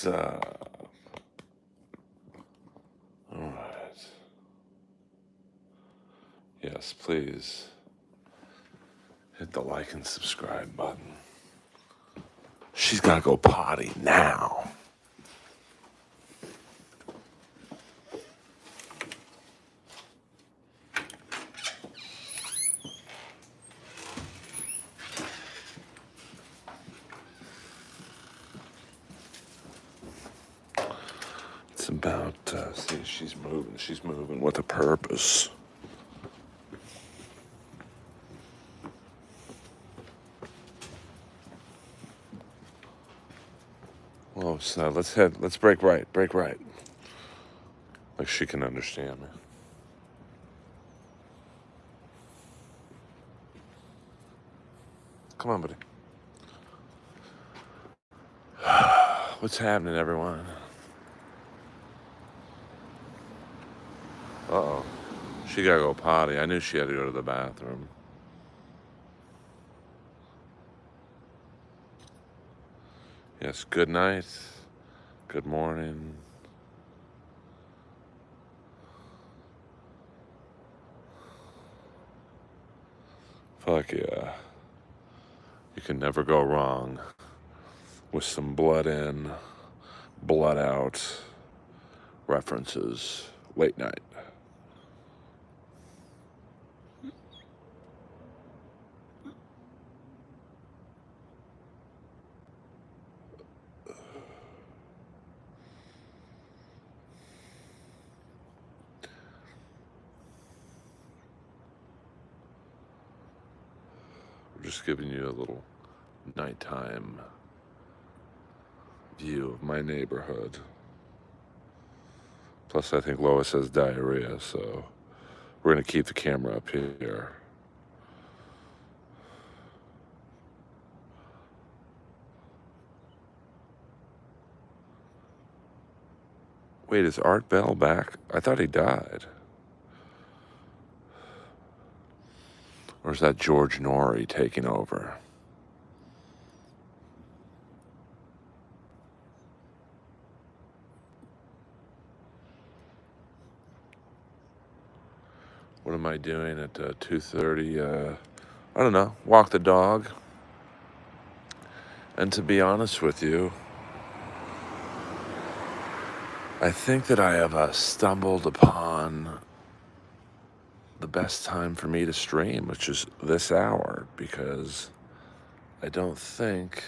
All right. Yes, please hit the like and subscribe button. She's got to go potty now. It's about, see, she's moving. She's moving with a purpose. Well, so let's break right. Like she can understand me. Come on, buddy. What's happening, everyone? Uh-oh. She gotta go potty. I knew she had to go to the bathroom. Yes, good night. Good morning. Fuck yeah. You can never go wrong with some blood in, blood out references late night. We're just giving you a little nighttime view of my neighborhood. Plus, I think Lois has diarrhea, so we're going to keep the camera up here. Wait, is Art Bell back? I thought he died. Or is that George Norrie taking over? What am I doing at 2:30? I don't know. Walk the dog. And to be honest with you, I think that I have stumbled upon the best time for me to stream, which is this hour, because I don't think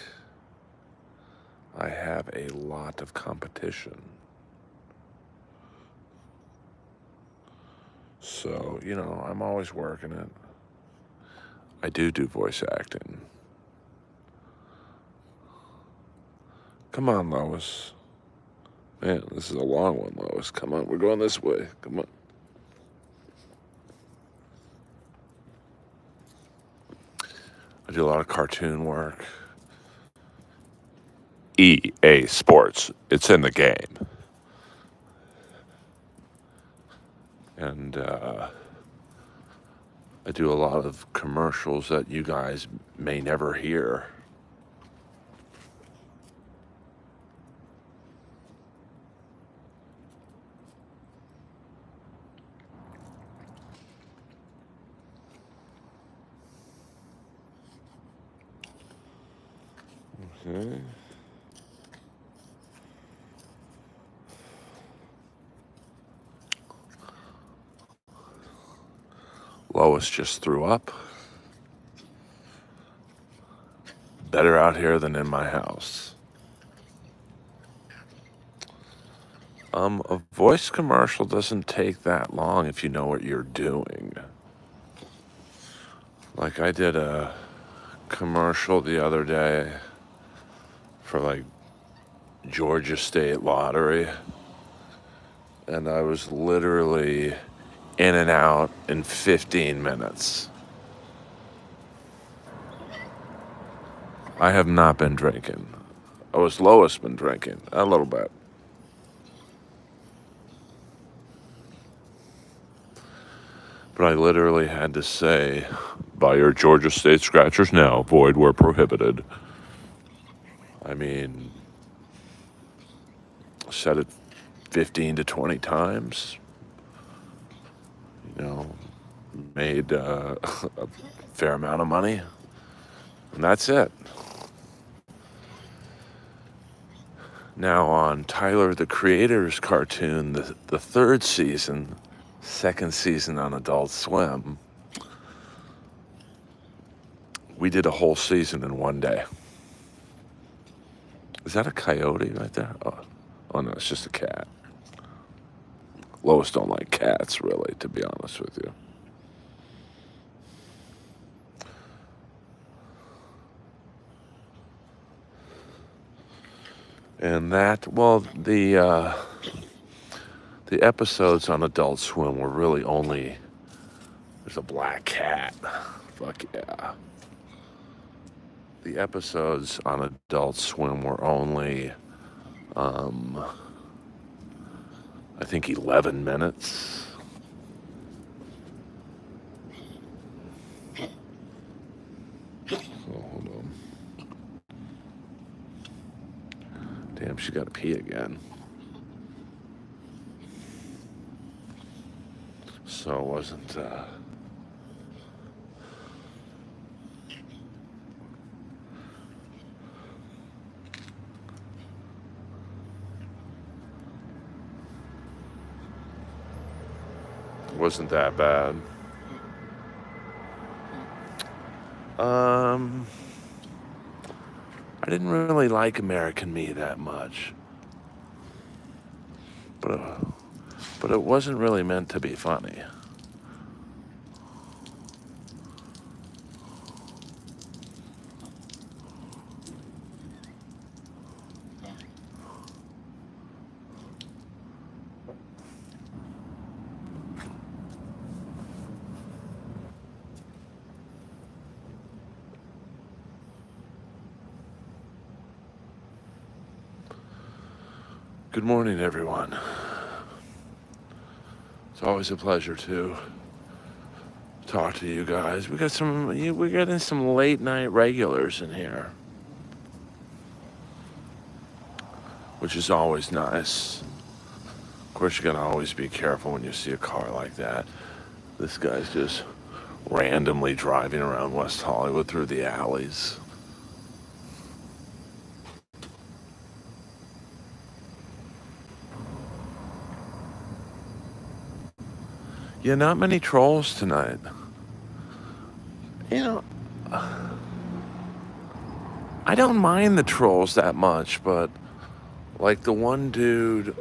I have a lot of competition. So, you know, I'm always working it. I do voice acting. Come on, Lois. Man, this is a long one, Lois. Come on, we're going this way. Come on. I do a lot of cartoon work. EA Sports. It's in the game. And I do a lot of commercials that you guys may never hear. Okay. Lois just threw up. Better out here than in my house. A voice commercial doesn't take that long if you know what you're doing. Like I did a commercial the other day for like Georgia State Lottery, and I was literally in and out in 15 minutes. I have not been drinking. Oh, has Lois been drinking? A little bit. But I literally had to say, buy your Georgia State scratchers now, void where prohibited. I mean, said it 15 to 20 times, you know, made a fair amount of money, and that's it. Now on Tyler, the Creator's cartoon, the third season, second season on Adult Swim, we did a whole season in one day. Is that a coyote right there? Oh no, it's just a cat. Lois don't like cats, really, to be honest with you. And that, well, the episodes on Adult Swim were really only, there's a black cat. Fuck yeah. The episodes on Adult Swim were only, I think 11 minutes. So hold on. Damn, she got to pee again. So it wasn't, wasn't that bad. I didn't really like American Me that much, but it wasn't really meant to be funny. Good morning, everyone. It's always a pleasure to talk to you guys. We're getting some late night regulars in here, which is always nice. Of course, you gotta always be careful when you see a car like that. This guy's just randomly driving around West Hollywood through the alleys. Yeah, not many trolls tonight. You know, I don't mind the trolls that much, but like the one dude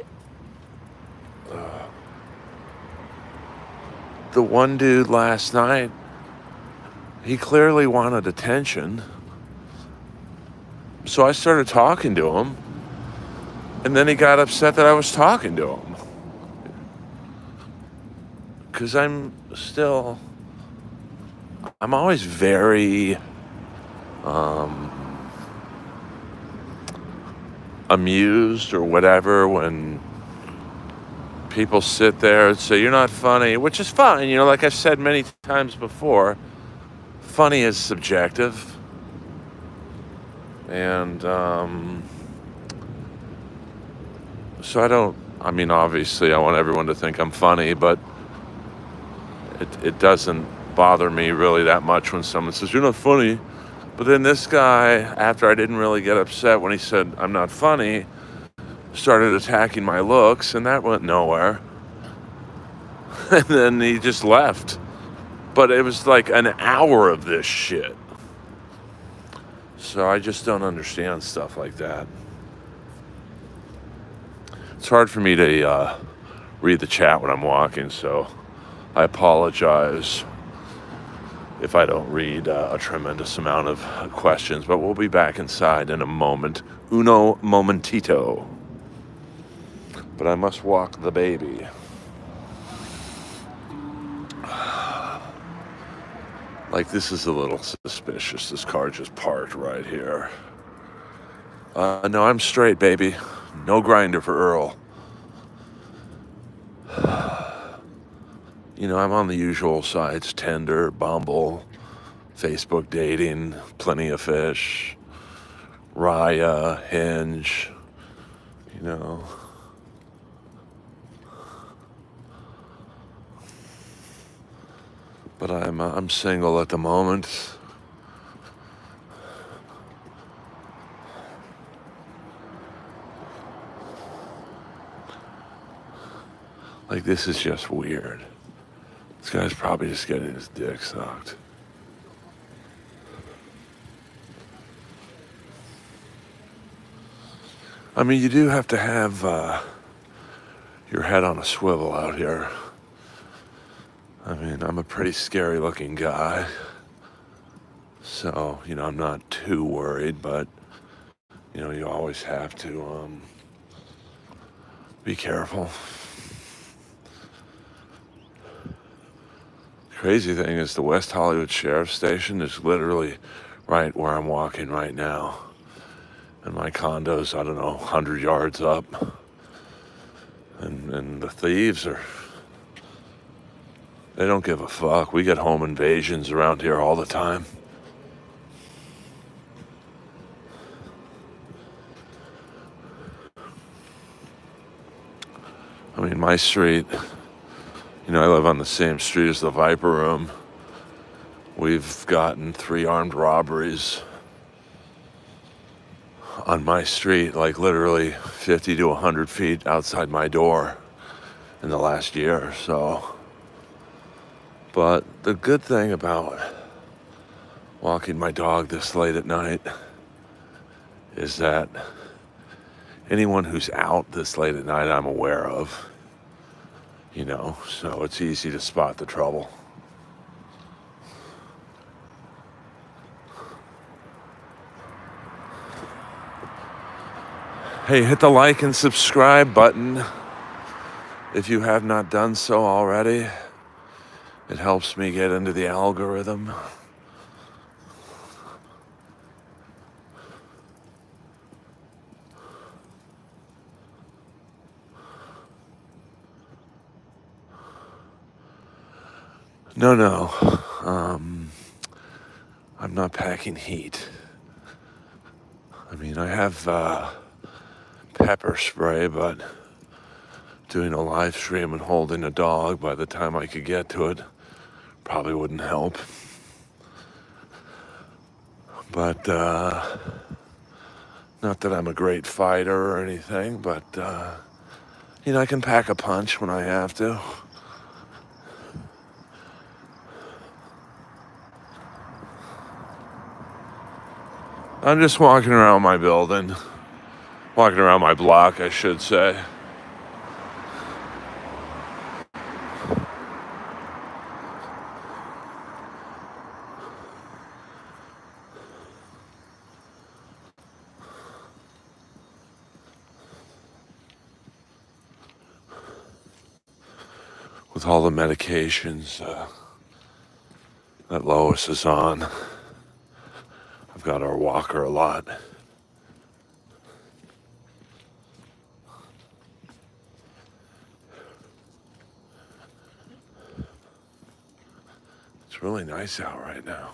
last night, he clearly wanted attention. So I started talking to him, and then he got upset that I was talking to him. Because I'm always very amused or whatever when people sit there and say, you're not funny, which is fine. You know, like I've said many times before, funny is subjective. And so obviously I want everyone to think I'm funny, but it doesn't bother me really that much when someone says, you're not funny. But then this guy, after I didn't really get upset when he said, I'm not funny, started attacking my looks, and that went nowhere. And then he just left. But it was like an hour of this shit. So I just don't understand stuff like that. It's hard for me to read the chat when I'm walking, so I apologize if I don't read a tremendous amount of questions, but we'll be back inside in a moment. Uno momentito. But I must walk the baby. Like, this is a little suspicious. This car just parked right here. No, I'm straight, baby. No grinder for Earl. You know, I'm on the usual sites, Tinder, Bumble, Facebook dating, Plenty of Fish, Raya, Hinge, you know. But I'm single at the moment. Like, this is just weird. This guy's probably just getting his dick sucked. I mean, you do have to have your head on a swivel out here. I mean, I'm a pretty scary looking guy. So, I'm not too worried, but, you always have to be careful. Crazy thing is the West Hollywood Sheriff's Station is literally right where I'm walking right now. And my condo's, I don't know, 100 yards up. And the thieves they don't give a fuck. We get home invasions around here all the time. I mean, my street, I live on the same street as the Viper Room. We've gotten 3 armed robberies on my street, like literally 50 to 100 feet outside my door in the last year or so. But the good thing about walking my dog this late at night is that anyone who's out this late at night I'm aware of, so it's easy to spot the trouble. Hey, hit the like and subscribe button if you have not done so already. It helps me get into the algorithm. No. I'm not packing heat. I mean, I have pepper spray, but doing a live stream and holding a dog by the time I could get to it probably wouldn't help. But, not that I'm a great fighter or anything, but, I can pack a punch when I have to. I'm just walking around my building. Walking around my block, I should say. With all the medications that Lois is on, I've got her walker a lot. It's really nice out right now.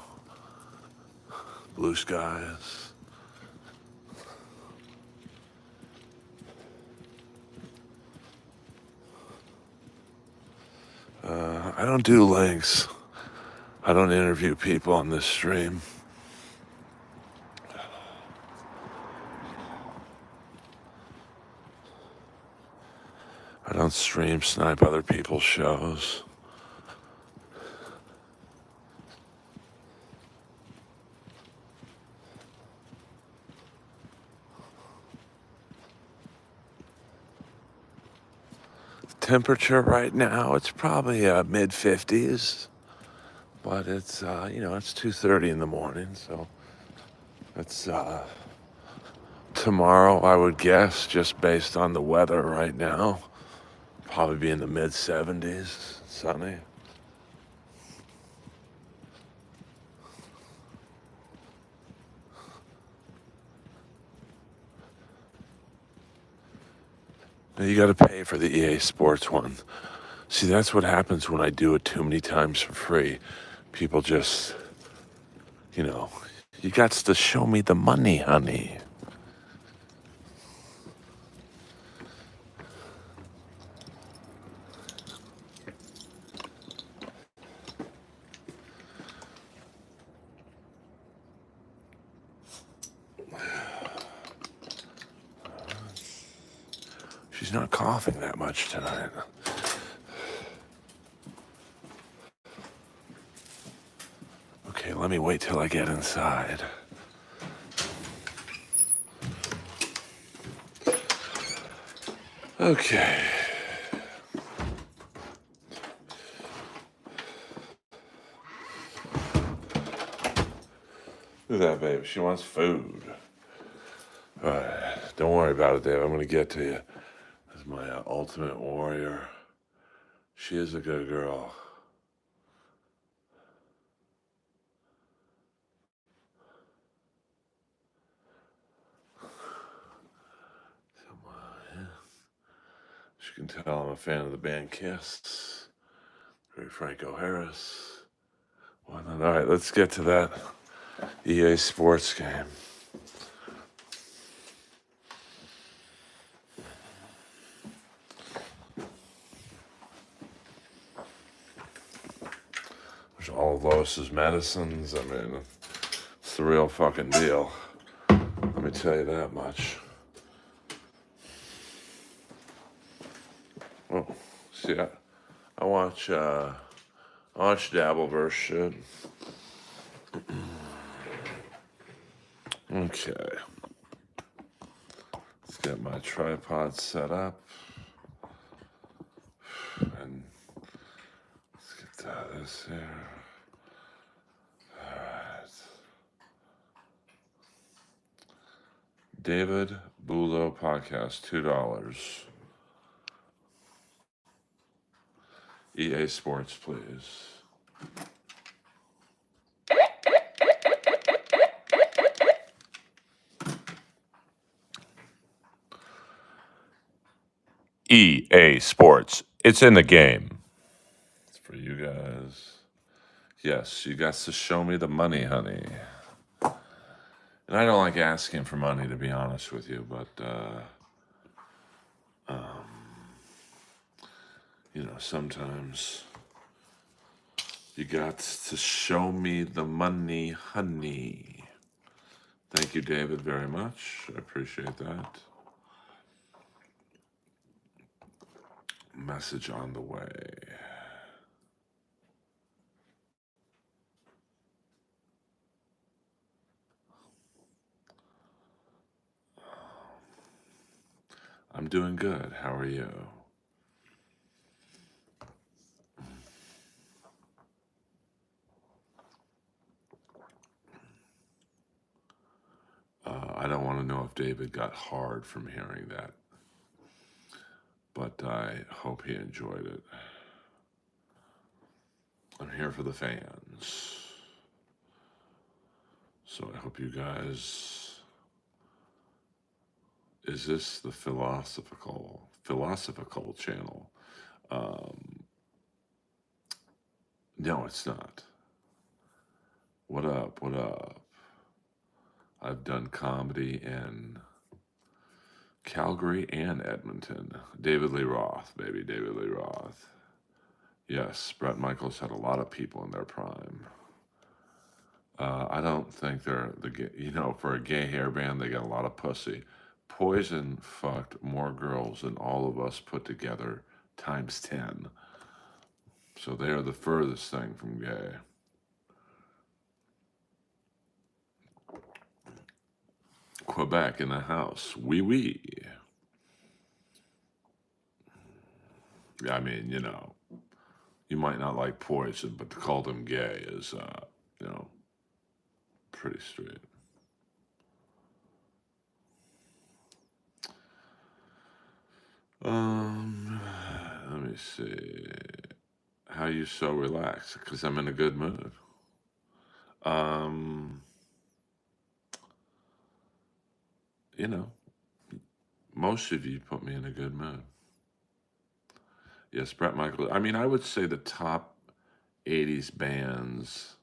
Blue skies. I don't do links. I don't interview people on this stream. I don't stream snipe other people's shows. Temperature right now, it's probably mid 50s, but it's it's 2:30 in the morning, so it's tomorrow, I would guess, just based on the weather right now, probably be in the mid 70s, sunny. Now you got to pay for the EA Sports one. See, that's what happens when I do it too many times for free. People just, you got to show me the money, honey. She's not coughing that much tonight. Okay, let me wait till I get inside. Okay. Look at that, baby. She wants food. All right. Don't worry about it, Dave. I'm going to get to you. This is my ultimate warrior. She is a good girl. As you can tell, I'm a fan of the band Kiss. Very Franco Harris. Why not? All right, let's get to that EA Sports game. There's all of Lois's medicines. I mean, it's the real fucking deal. Let me tell you that much. Oh, see, I watch Dabbleverse shit. Okay. Let's get my tripod set up. And let's get this here. Alright. David Bulow Podcast, $2. EA Sports, please. EA Sports. It's in the game. It's for you guys. Yes, you got to show me the money, honey. And I don't like asking for money, to be honest with you, but, sometimes you got to show me the money, honey. Thank you, David, very much. I appreciate that. Message on the way. I'm doing good. How are you? I don't want to know if David got hard from hearing that, but I hope he enjoyed it. I'm here for the fans. So I hope you guys... Is this the philosophical channel? No, it's not. What up? What up? I've done comedy in Calgary and Edmonton. David Lee Roth, baby, David Lee Roth. Yes, Bret Michaels had a lot of people in their prime. I don't think they're for a gay hair band, they got a lot of pussy. Poison fucked more girls than all of us put together times 10. So they are the furthest thing from gay. Quebec in the house. Oui, oui. I mean, you might not like Poison, but to call them gay is, pretty straight. Let me see. How you so relaxed? Because I'm in a good mood. Most of you put me in a good mood. Yes, Bret Michaels. I mean, I would say the top 80s bands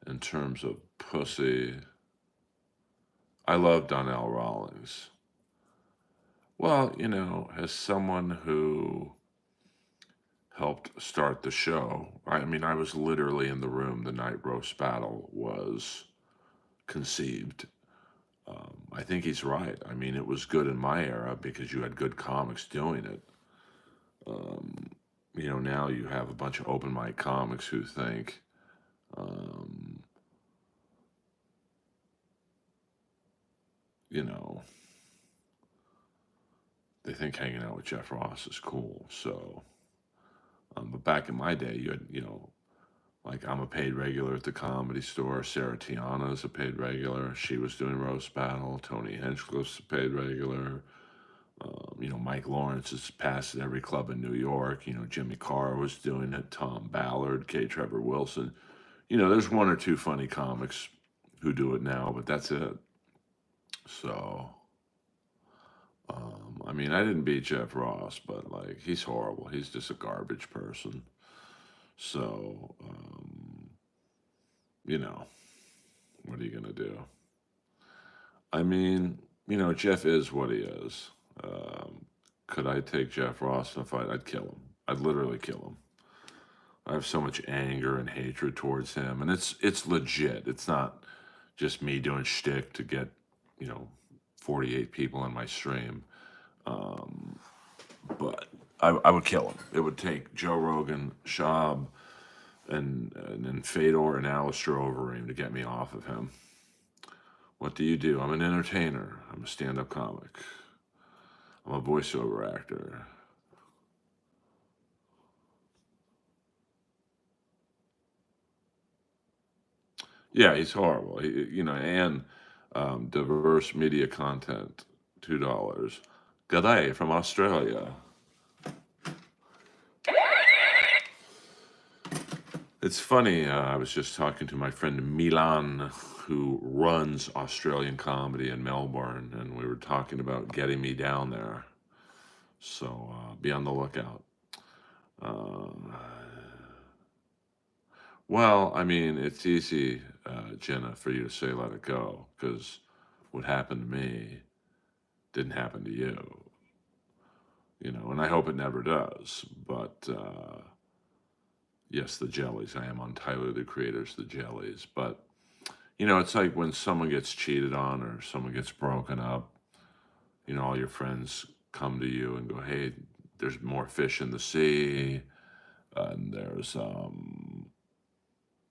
in terms of pussy. I love Donnell Rawlings. Well, as someone who helped start the show, I mean, I was literally in the room the night Roast Battle was conceived. I think he's right. I mean, it was good in my era because you had good comics doing it. Um, now you have a bunch of open mic comics who think, um, you know, they think hanging out with Jeff Ross is cool. So, but back in my day, you had, like I'm a paid regular at the Comedy Store. Sarah Tiana's a paid regular. She was doing Roast Battle. Tony Hinchcliffe's a paid regular. Mike Lawrence has passed at every club in New York. Jimmy Carr was doing it. Tom Ballard, K. Trevor Wilson. There's one or two funny comics who do it now, but that's it. So, I mean, I didn't beat Jeff Ross, but like, he's horrible. He's just a garbage person. So, you know, what are you going to do? I mean, Jeff is what he is. Could I take Jeff Ross in a fight? I'd kill him. I'd literally kill him. I have so much anger and hatred towards him, and it's legit. It's not just me doing shtick to get, you know, 48 people in my stream. Um, but I would kill him. It would take Joe Rogan, Shab, and Fedor and Alistair Overeem to get me off of him. What do you do? I'm an entertainer. I'm a stand-up comic. I'm a voiceover actor. Yeah, he's horrible. And diverse media content, $2. G'day from Australia. It's funny. I was just talking to my friend Milan, who runs Australian comedy in Melbourne, and we were talking about getting me down there. So be on the lookout. Uh, well, I mean, it's easy, Jenna, for you to say let it go because what happened to me didn't happen to you, and I hope it never does. But yes, the jellies. I am on Tyler the Creator's The Jellies. But, it's like when someone gets cheated on or someone gets broken up, all your friends come to you and go, hey, there's more fish in the sea. And there's,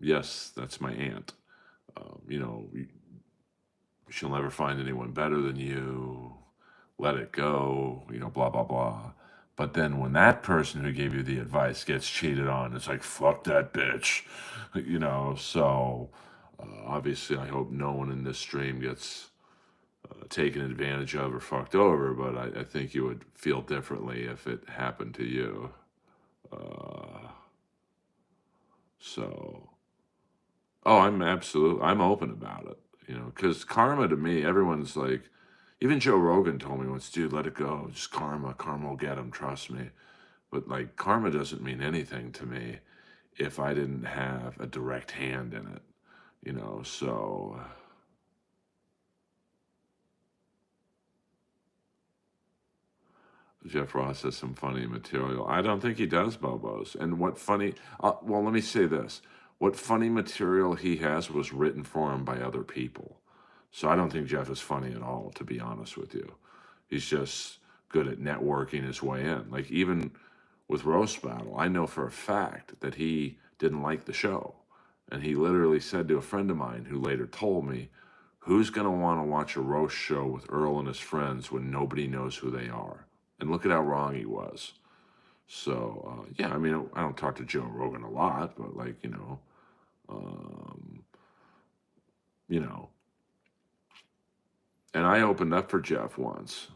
yes, that's my aunt. She'll never find anyone better than you. Let it go, blah, blah, blah. But then when that person who gave you the advice gets cheated on, it's like, fuck that bitch, So obviously, I hope no one in this stream gets taken advantage of or fucked over, but I think you would feel differently if it happened to you. Uh, so, oh, I'm open about it, because karma to me, everyone's like, even Joe Rogan told me once, dude, let it go. Just karma. Karma will get him. Trust me. But like, karma doesn't mean anything to me if I didn't have a direct hand in it, So Jeff Ross has some funny material. I don't think he does, Bobos. And what funny, well, let me say this. What funny material he has was written for him by other people. So I don't think Jeff is funny at all, to be honest with you. He's just good at networking his way in. Like, even with Roast Battle, I know for a fact that he didn't like the show. And he literally said to a friend of mine who later told me, who's going to want to watch a roast show with Earl and his friends when nobody knows who they are? And look at how wrong he was. So, yeah, I mean, I don't talk to Joe Rogan a lot, but like, um, you know, and I opened up for Jeff once.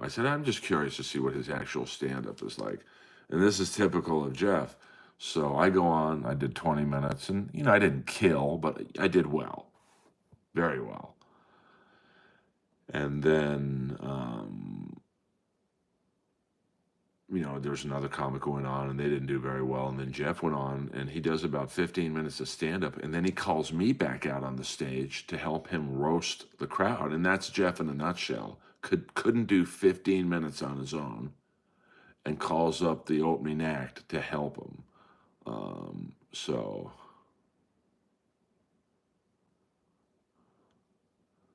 I said, I'm just curious to see what his actual stand up is like. And this is typical of Jeff. So I go on, I did 20 minutes, and, I didn't kill, but I did well, very well. And then, there was another comic going on and they didn't do very well. And then Jeff went on and he does about 15 minutes of stand up. And then he calls me back out on the stage to help him roast the crowd. And that's Jeff in a nutshell. Couldn't do 15 minutes on his own and calls up the opening act to help him. So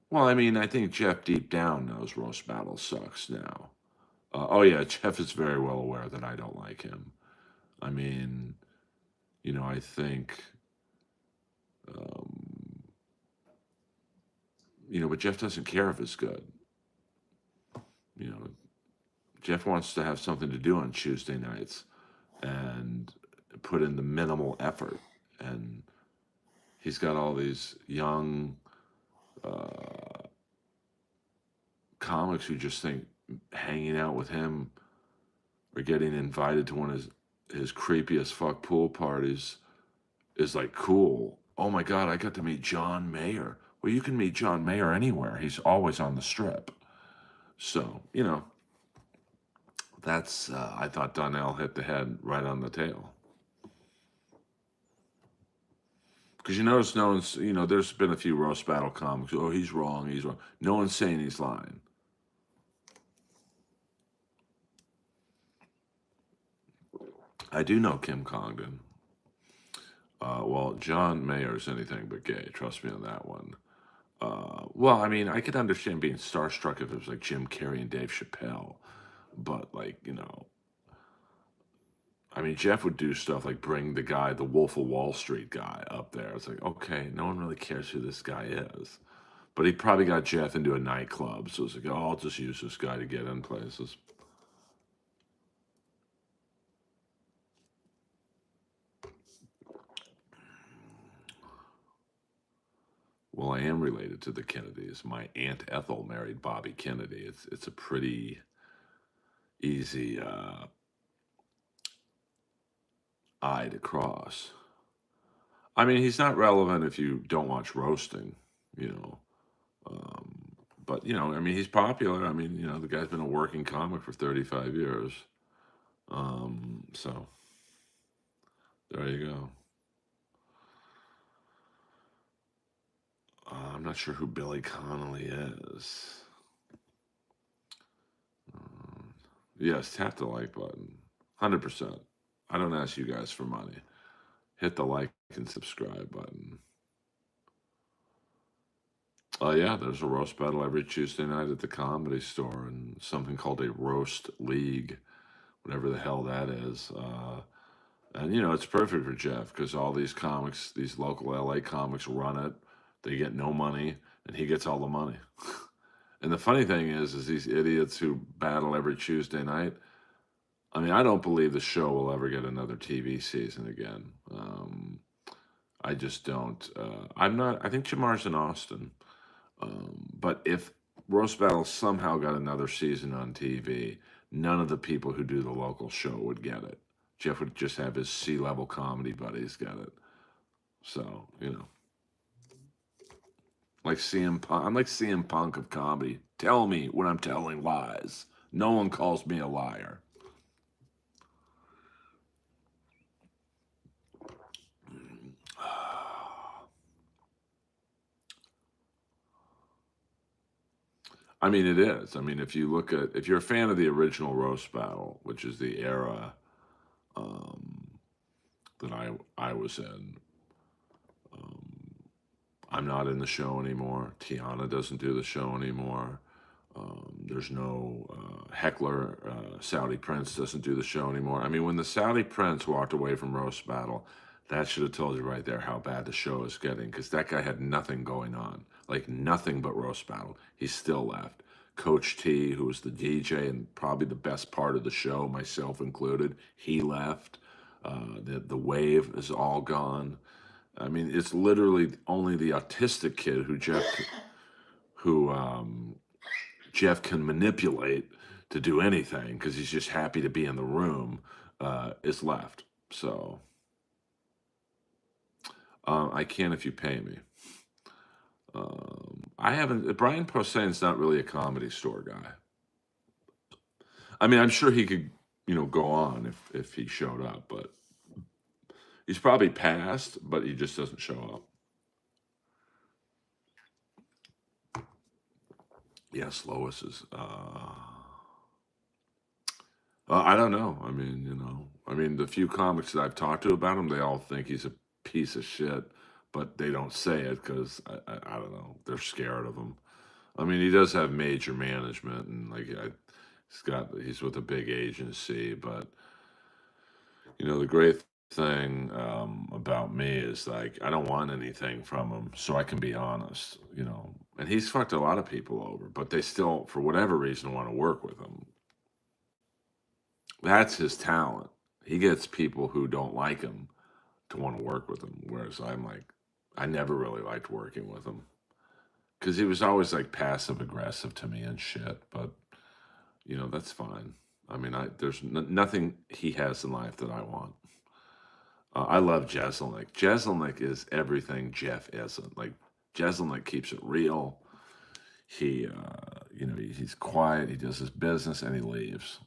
Well, I mean, I think Jeff deep down knows roast battle sucks now. Oh yeah, Jeff is very well aware that I don't like him. I mean, I think, um, but Jeff doesn't care if it's good. You know, Jeff wants to have something to do on Tuesday nights and put in the minimal effort. And he's got all these young uh, comics who just think hanging out with him or getting invited to one of his creepy as fuck pool parties is like cool. Oh my God, I got to meet John Mayer. Well, you can meet John Mayer anywhere. He's always on the strip. So, that's, I thought Donnell hit the head right on the tail. Because you notice no one's, there's been a few roast battle comics. Oh, he's wrong. He's wrong. No one's saying he's lying. I do know Kim Congdon. Well, John Mayer's anything but gay. Trust me on that one. Well, I mean, I could understand being starstruck if it was like Jim Carrey and Dave Chappelle, but like, I mean, Jeff would do stuff like bring the guy, the Wolf of Wall Street guy, up there. It's like, okay, no one really cares who this guy is, but he probably got Jeff into a nightclub, so it's like, oh, I'll just use this guy to get in places. Well, I am related to the Kennedys. My Aunt Ethel married Bobby Kennedy. It's a pretty easy eye to cross. I mean, he's not relevant if you don't watch roasting, you know. But I mean, he's popular. I mean, the guy's been a working comic for 35 years. So there you go. I'm not sure who Billy Connolly is. Yes, tap the like button. 100%. I don't ask you guys for money. Hit the like and subscribe button. Yeah, there's a roast battle every Tuesday night at the Comedy Store and something called a roast league, whatever the hell that is. And it's perfect for Jeff because all these comics, these local LA comics, run it. They get no money, and he gets all the money. And the funny thing is these idiots who battle every Tuesday night. I mean, I don't believe the show will ever get another TV season again. I just don't. I'm not. I think Jamar's in Austin. But if Roast Battle somehow got another season on TV, none of the people who do the local show would get it. Jeff would just have his C-level comedy buddies get it. So, like CM Punk. I'm like CM Punk of comedy. Tell me when I'm telling lies. No one calls me a liar. I mean, it is. I mean, if you're a fan of the original Roast Battle, which is the era um, that I was in, um, I'm not in the show anymore. Tiana doesn't do the show anymore. There's no Heckler. Saudi Prince doesn't do the show anymore. I mean, when the Saudi Prince walked away from Roast Battle, that should have told you right there how bad the show is getting because that guy had nothing going on, like nothing but Roast Battle. He still left. Coach T, who was the DJ and probably the best part of the show, myself included, he left. The wave is all gone. I mean, it's literally only the autistic kid who Jeff can manipulate to do anything because he's just happy to be in the room is left. So I can if you pay me. I haven't. Brian Posehn's not really a comedy store guy. I mean, I'm sure he could, go on if he showed up, but he's probably passed, but he just doesn't show up. Yes, Lois is. I don't know. I mean, the few comics that I've talked to about him, they all think he's a piece of shit, but they don't say it because I don't know. They're scared of him. I mean, he does have major management, and like he's with a big agency. But the great thing about me is like I don't want anything from him, so I can be honest. And he's fucked a lot of people over, but they still, for whatever reason, want to work with him. That's his talent. He gets people who don't like him to want to work with him, whereas I'm like, I never really liked working with him because he was always like passive aggressive to me and shit. But that's fine. I mean, there's nothing he has in life that I want. I love Jeselnik. Jeselnik is everything Jeff isn't. Like Jeselnik keeps it real. He, he's quiet. He does his business and he leaves.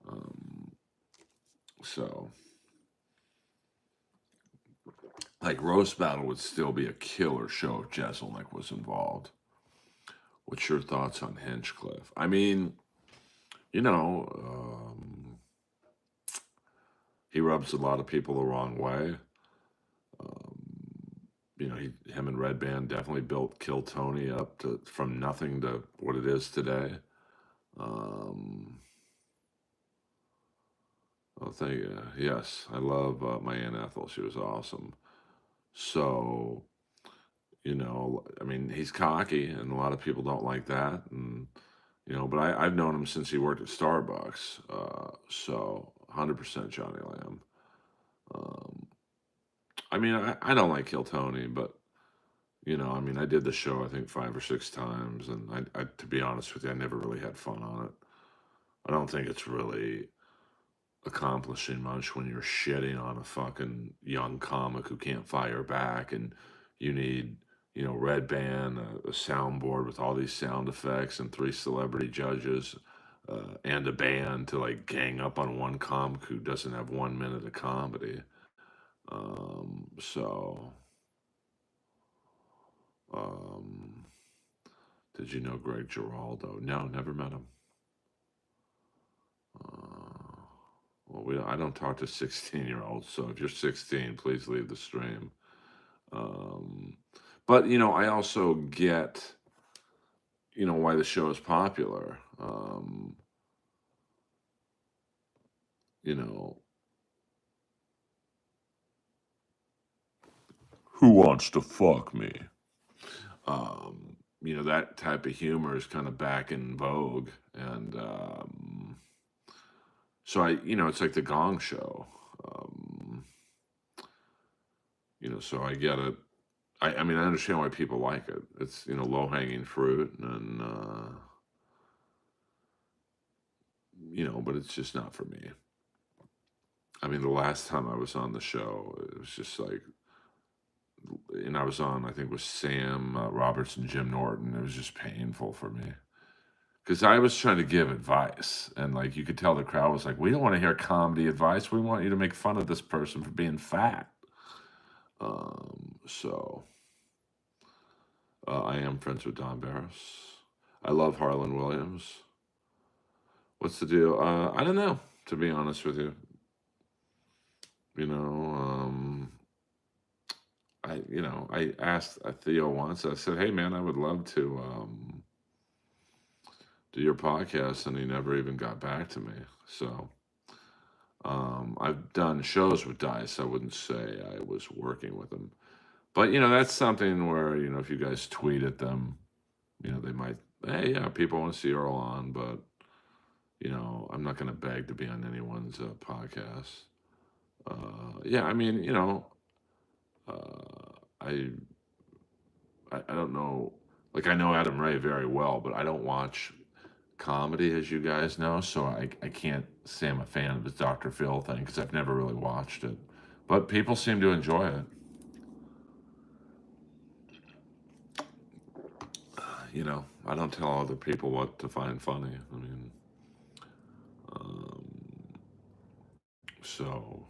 Um, so, like Roast Battle would still be a killer show if Jeselnik was involved. What's your thoughts on Hinchcliffe? I mean, you know, um, he rubs a lot of people the wrong way. Him and Red Band definitely built Kill Tony up from nothing to what it is today. Um, I'll thank you. Yes, I love my Aunt Ethel. She was awesome. So, I mean, he's cocky, and a lot of people don't like that. And but I've known him since he worked at Starbucks. So 100% Johnny Lamb. Um, I mean, I don't like Kill Tony, but I mean, I did the show I think 5 or 6 times, and to be honest with you, I never really had fun on it. I don't think it's really accomplishing much when you're shitting on a fucking young comic who can't fire back, and you need Red Band, a soundboard with all these sound effects, and 3 celebrity judges, and a band to like gang up on one comic who doesn't have 1 minute of comedy. So, um, did you know Greg Giraldo? No, never met him. Well, I don't talk to 16-year-olds, so if you're 16, please leave the stream. Um, but I also get why the show is popular. You know, who wants to fuck me? That type of humor is kind of back in vogue, and so it's like the Gong Show. Um, so I get it. I mean, I understand why people like it. It's low hanging fruit, and but it's just not for me. I mean, the last time I was on the show, it was just like, and I was on, I think, with Sam Roberts and Jim Norton. It was just painful for me because I was trying to give advice, and like you could tell the crowd was like, "We don't want to hear comedy advice. We want you to make fun of this person for being fat." So I am friends with Don Barris. I love Harlan Williams. What's the deal? I don't know, to be honest with you. You know, I asked Theo once. I said, "Hey, man, I would love to do your podcast," and he never even got back to me. So I've done shows with Dice. I wouldn't say I was working with them, but that's something where if you guys tweet at them, they might. Hey, yeah, people want to see Earl on, but I'm not going to beg to be on anyone's podcast. Yeah, I mean, I I don't know. Like I know Adam Ray very well, but I don't watch comedy, as you guys know, so I can't say I'm a fan of his Dr. Phil thing because I've never really watched it. But people seem to enjoy it. I don't tell other people what to find funny. I mean, um, so,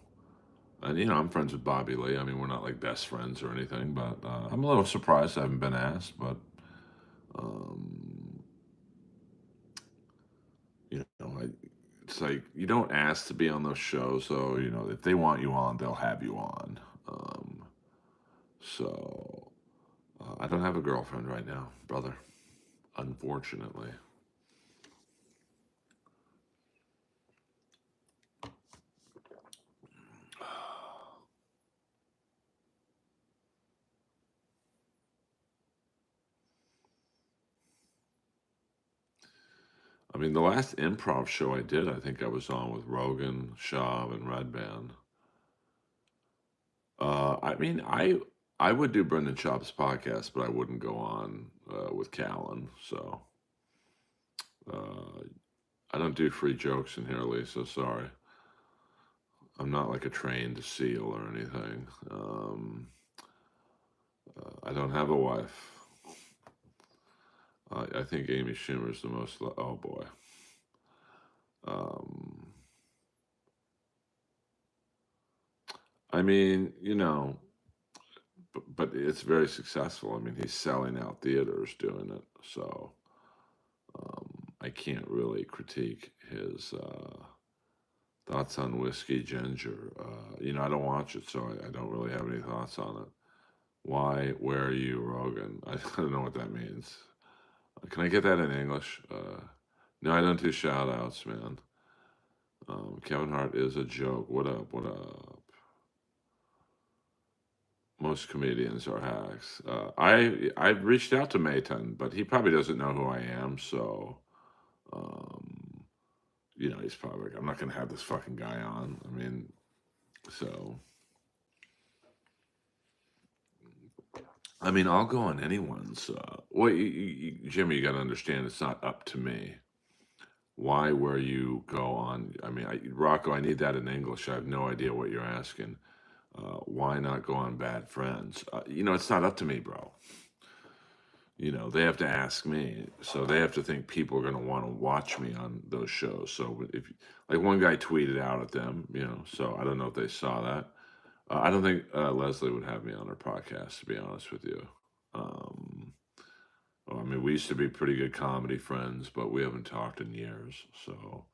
and I'm friends with Bobby Lee. I mean, we're not like best friends or anything, but I'm a little surprised I haven't been asked. But um, it's like you don't ask to be on those shows, so if they want you on, they'll have you on. So I don't have a girlfriend right now, brother. Unfortunately. I mean, the last improv show I did, I think I was on with Rogan, Shaw, and Red Band. I mean, I would do Brendan Schaub's podcast, but I wouldn't go on with Callan. So uh, I don't do free jokes in here, Lisa. Sorry, I'm not like a trained SEAL or anything. I don't have a wife. I think Amy Schumer's the most. Oh boy. Um, I mean, but it's very successful. I mean, he's selling out theaters doing it. So I can't really critique his thoughts on whiskey ginger. I don't watch it, so I don't really have any thoughts on it. Why, where are you, Rogan? I don't know what that means. Can I get that in English? No, I don't do shout outs, man. Kevin Hart is a joke. What up? What up? Most comedians are hacks. I've reached out to Mayton, but he probably doesn't know who I am. So, um, he's probably like, I'm not gonna have this fucking guy on. I mean, so I'll go on anyone's. Well, Jimmy, you got to understand, it's not up to me. Why, where you go on? I mean, Rocco, I need that in English. I have no idea what you're asking. Why not go on Bad Friends? It's not up to me, bro. They have to ask me, so they have to think people are going to want to watch me on those shows. So if like one guy tweeted out at them, so I don't know if they saw that. I don't think Leslie would have me on her podcast, to be honest with you. Um, well, I mean, we used to be pretty good comedy friends, but we haven't talked in years. So,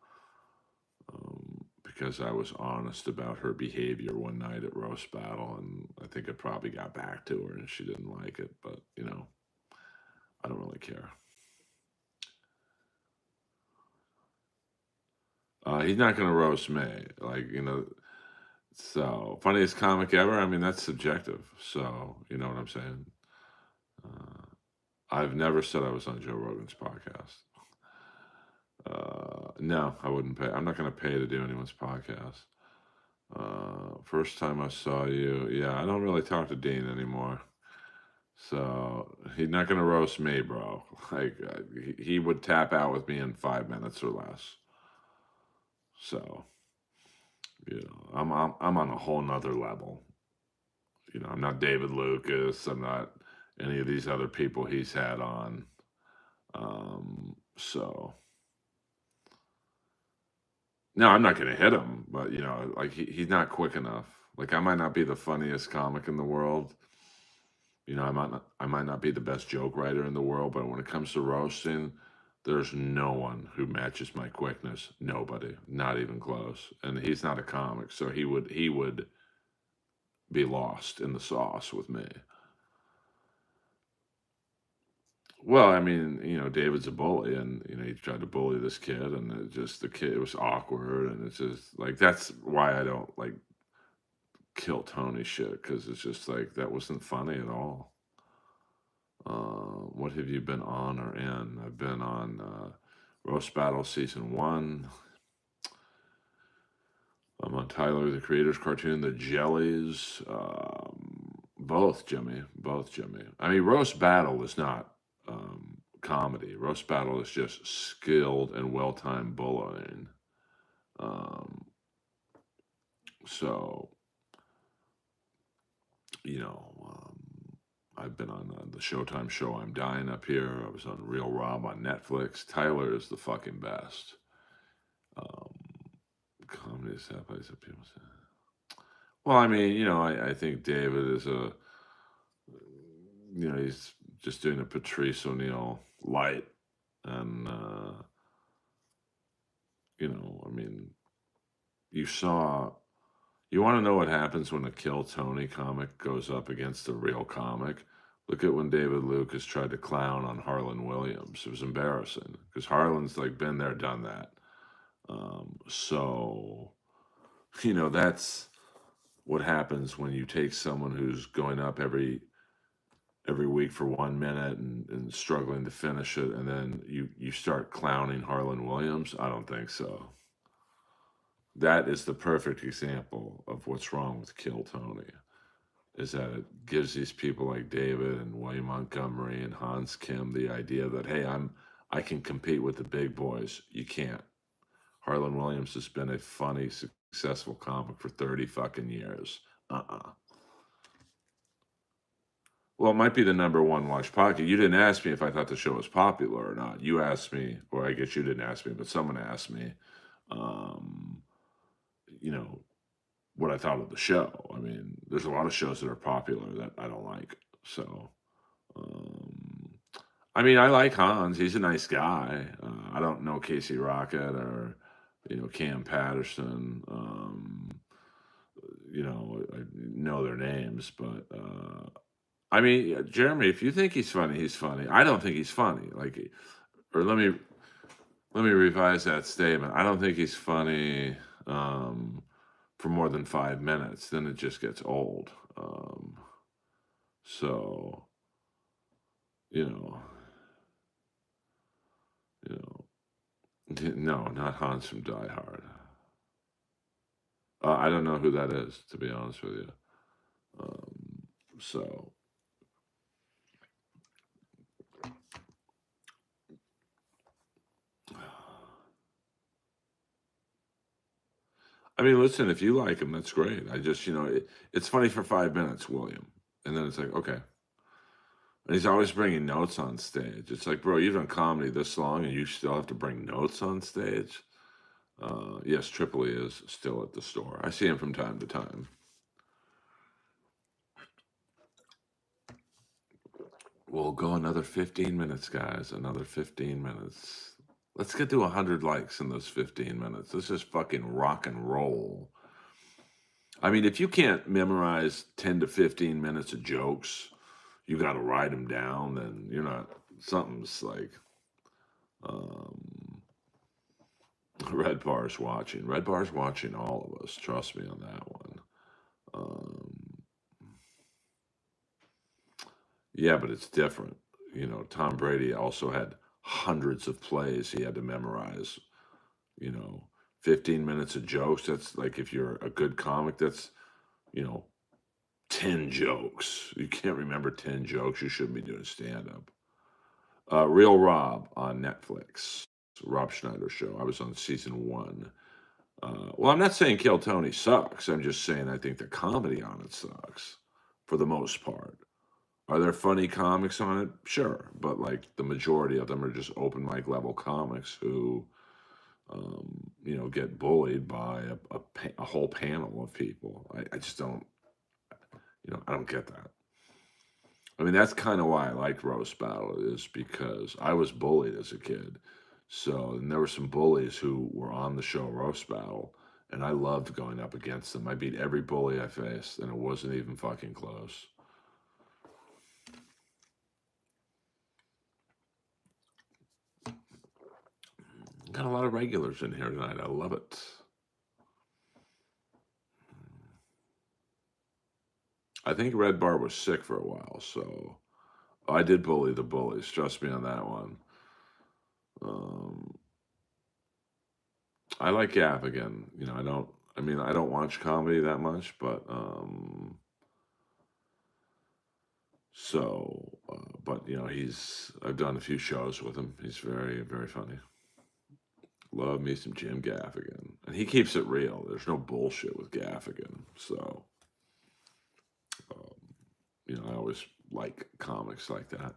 because I was honest about her behavior one night at Roast Battle, and I think it probably got back to her and she didn't like it, but, I don't really care. He's not going to roast me. Like, so funniest comic ever. I mean, that's subjective. So, you know what I'm saying? Uh, I've never said I was on Joe Rogan's podcast. No, I wouldn't pay. I'm not going to pay to do anyone's podcast. First time I saw you, yeah, I don't really talk to Dean anymore. So he's not going to roast me, bro. Like he would tap out with me in 5 minutes or less. So I'm on a whole nother level. I'm not David Lucas. I'm not any of these other people he's had on. So no, I'm not going to hit him, but like he's not quick enough. Like I might not be the funniest comic in the world. I might not be the best joke writer in the world, but when it comes to roasting, there's no one who matches my quickness. Nobody, not even close. And he's not a comic, so he would be lost in the sauce with me. Well, I mean, David's a bully, and he tried to bully this kid, and the kid, it was awkward, and it's just like that's why I don't like kill Tony shit because it's just like that wasn't funny at all. What have you been on or in? I've been on Roast Battle Season 1. I'm on Tyler, the Creator's cartoon, The Jellies. Both, Jimmy. Both, Jimmy. I mean, Roast Battle is not comedy. Roast Battle is just skilled and well timed bullying. Um, so, you know, I've been on the Showtime show I'm Dying Up Here. I was on Real Rob on Netflix. Tyler is the fucking best. Um, comedy is that place that people say. Well, I mean, I think David is he's just doing a Patrice O'Neill light. And, I mean, you want to know what happens when a Kill Tony comic goes up against a real comic? Look at when David Lucas tried to clown on Harlan Williams. It was embarrassing because Harlan's like been there, done that. So, that's what happens when you take someone who's going up every week for 1 minute and struggling to finish it, and then you start clowning Harlan Williams. I don't think so. That is the perfect example of what's wrong with Kill Tony. Is that it gives these people like David and William Montgomery and Hans Kim the idea that, hey, I can compete with the big boys. You can't. Harlan Williams has been a funny, successful comic for 30 fucking years. Well, it might be the number one watch podcast. You didn't ask me if I thought the show was popular or not. You asked me, or I guess you didn't ask me, but someone asked me, um, you know, what I thought of the show. I mean, there's a lot of shows that are popular that I don't like. So, um, I mean, I like Hans. He's a nice guy. I don't know Casey Rocket or, Cam Patterson. I know their names, but I mean, Jeremy, if you think he's funny, he's funny. I don't think he's funny. Or let me revise that statement. I don't think he's funny for more than 5 minutes. Then it just gets old. So you know, you no, not Hans from Die Hard. I don't know who that is, to be honest with you. So I mean, listen, if you like him, that's great. I just, it's funny for 5 minutes, William, and then it's like, okay. And he's always bringing notes on stage. It's like, bro, you've done comedy this long, and you still have to bring notes on stage. Yes, Tripoli is still at the store. I see him from time to time. We'll go another 15 minutes, guys. Another 15 minutes. Let's get to 100 likes in those 15 minutes. Let's just fucking rock and roll. I mean, if you can't memorize 10 to 15 minutes of jokes, you got to write them down, then you're not, something's like, um, Red Bar's watching. Red Bar's watching all of us. Trust me on that one. Um, yeah, but it's different. Tom Brady also had hundreds of plays he had to memorize. You know, 15 minutes of jokes. That's like if you're a good comic, that's, you know, 10 jokes. You can't remember 10 jokes. You shouldn't be doing stand up. Real Rob on Netflix. Rob Schneider show. I was on season one. Well, I'm not saying Kill Tony sucks. I'm just saying I think the comedy on it sucks for the most part. Are there funny comics on it? Sure, but like the majority of them are just open mic level comics who, get bullied by a whole panel of people. I just don't, I don't get that. I mean, that's kind of why I like roast battle is because I was bullied as a kid. So, and there were some bullies who were on the show roast battle, and I loved going up against them. I beat every bully I faced, and it wasn't even fucking close. Got a lot of regulars in here tonight. I love it. I think Red Bar was sick for a while, so I did bully the bullies. Trust me on that one. Um, I like Gaffigan. I don't watch comedy that much, but I've done a few shows with him. He's very, very funny. Love me some Jim Gaffigan, and he keeps it real. There's no bullshit with Gaffigan, so um, I always like comics like that.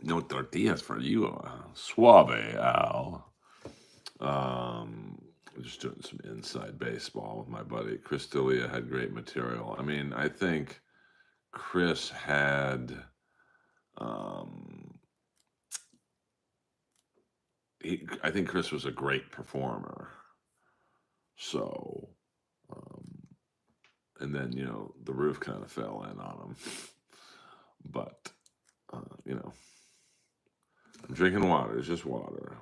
No tortillas for you, suave Al. Just doing some inside baseball with my buddy Chris D'Elia. Had great material. I mean, I think Chris had. Um, I think Chris was a great performer. So, and then the roof kind of fell in on him. But I'm drinking water. It's just water.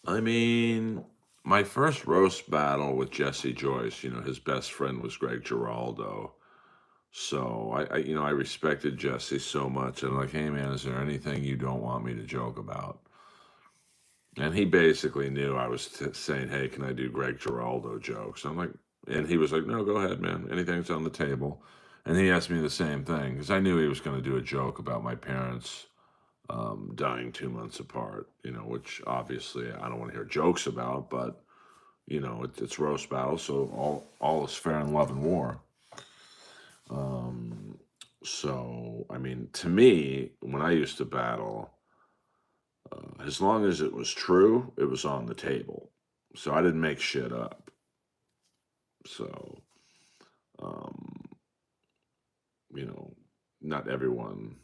I mean, my first roast battle with Jesse Joyce, his best friend was Greg Giraldo. So I respected Jesse so much. And like, hey man, is there anything you don't want me to joke about? And he basically knew I was saying, hey, can I do Greg Giraldo jokes? I'm like, and he was like, no, go ahead, man. Anything's on the table. And he asked me the same thing because I knew he was going to do a joke about my parents dying 2 months apart, which obviously I don't want to hear jokes about, but it's roast battle, so all is fair in love and war. So I mean, to me, when I used to battle, as long as it was true, it was on the table. So I didn't make shit up. So, um, not everyone.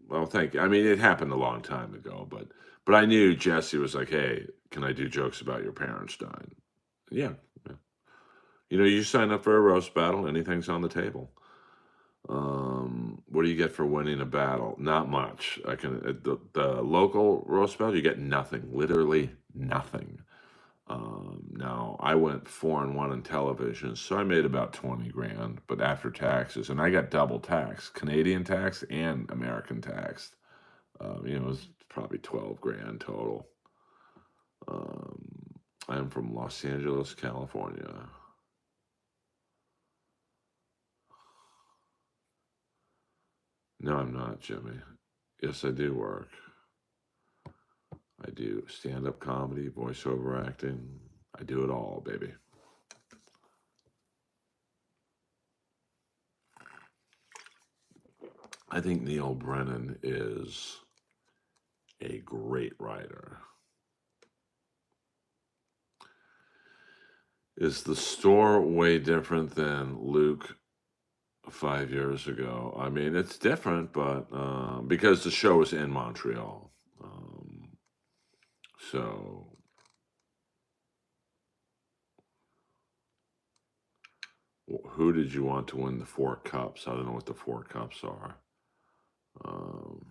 Well, thank you. I mean, it happened a long time ago, but I knew Jesse was like, "Hey, can I do jokes about your parents dying?" Yeah, yeah. You sign up for a roast battle, anything's on the table. What do you get for winning a battle? Not much. I can the local roast battle, you get nothing, literally nothing. Now I went 4-1 in television, so I made about 20 grand, but after taxes, and I got double tax, Canadian tax and American tax. It was probably 12 grand total. I'm from Los Angeles, California. No, I'm not, Jimmy. Yes, I do work. I do stand-up comedy, voiceover acting. I do it all, baby. I think Neil Brennan is a great writer. Is the store way different than Luke 5 years ago? I mean, it's different, but because the show was in Montreal. So, who did you want to win the 4 cups? I don't know what the 4 cups are. Um,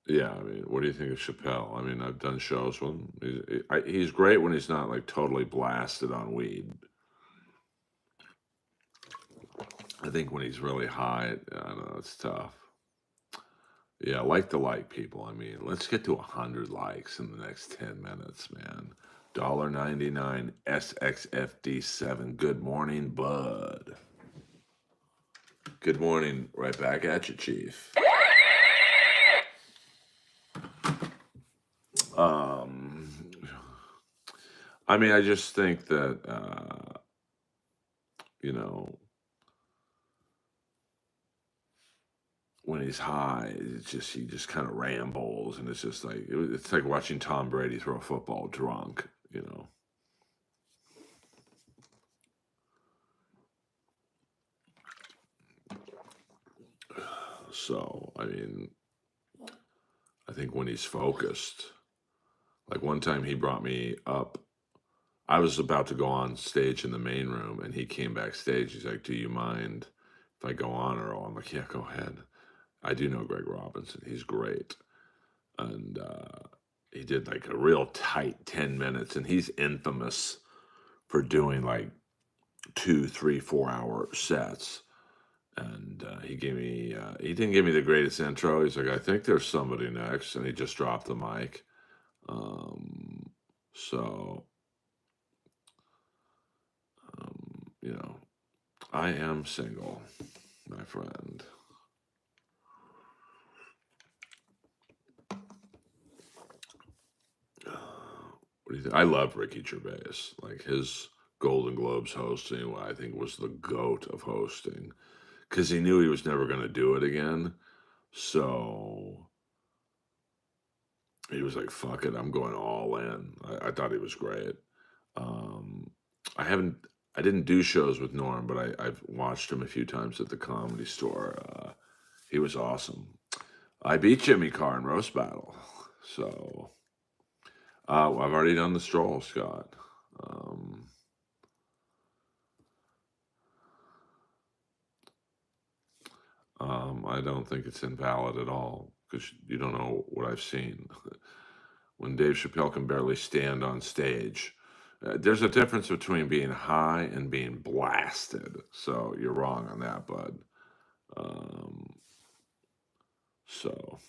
yeah, I mean, what do you think of Chappelle? I mean, I've done shows with him. He's great when he's not like totally blasted on weed. I think when he's really high, I don't know, it's tough. Yeah, like people. I mean, let's get to 100 likes in the next 10 minutes, man. $1.99 SXFD7. Good morning, bud. Good morning. Right back at you, Chief. Um, I mean, I just think that, you know, when he's high, he just kind of rambles, and it's just like it's like watching Tom Brady throw a football drunk. So I mean, I think when he's focused, like one time he brought me up. I was about to go on stage in the main room, and he came backstage. He's like, "Do you mind if I go on, Earl?" I'm like, "Yeah, go ahead." I do know Greg Robinson. He's great, and he did like a real tight 10 minutes, and he's infamous for doing like 2, 3, 4 hour sets. And he didn't give me the greatest intro. He's like, I think there's somebody next. And he just dropped the mic. Um, so, I am single, my friend. What do you think? I love Ricky Gervais. Like his Golden Globes hosting, I think was the GOAT of hosting because he knew he was never going to do it again. So he was like, fuck it, I'm going all in. I thought he was great. Um, I didn't do shows with Norm, but I've watched him a few times at the Comedy Store. He was awesome. I beat Jimmy Carr in roast battle, so I've already done the stroll, Scott. Um, I don't think it's invalid at all because you don't know what I've seen. When Dave Chappelle can barely stand on stage, there's a difference between being high and being blasted. So you're wrong on that, bud. Um, so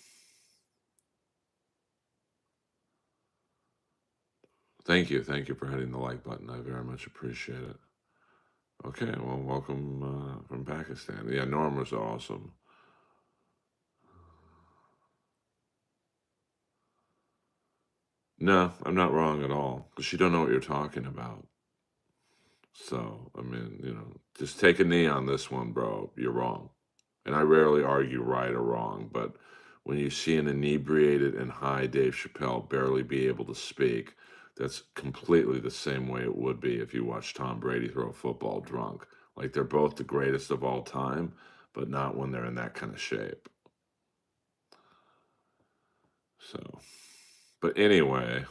thank you for hitting the like button. I very much appreciate it. Okay, well, welcome from Pakistan. Yeah, Norm was awesome. No, I'm not wrong at all because you don't know what you're talking about. So, I mean, just take a knee on this one, bro. You're wrong. And I rarely argue right or wrong, but when you see an inebriated and high Dave Chappelle barely be able to speak, that's completely the same way it would be if you watch Tom Brady throw a football drunk. Like they're both the greatest of all time, but not when they're in that kind of shape. So, but anyway,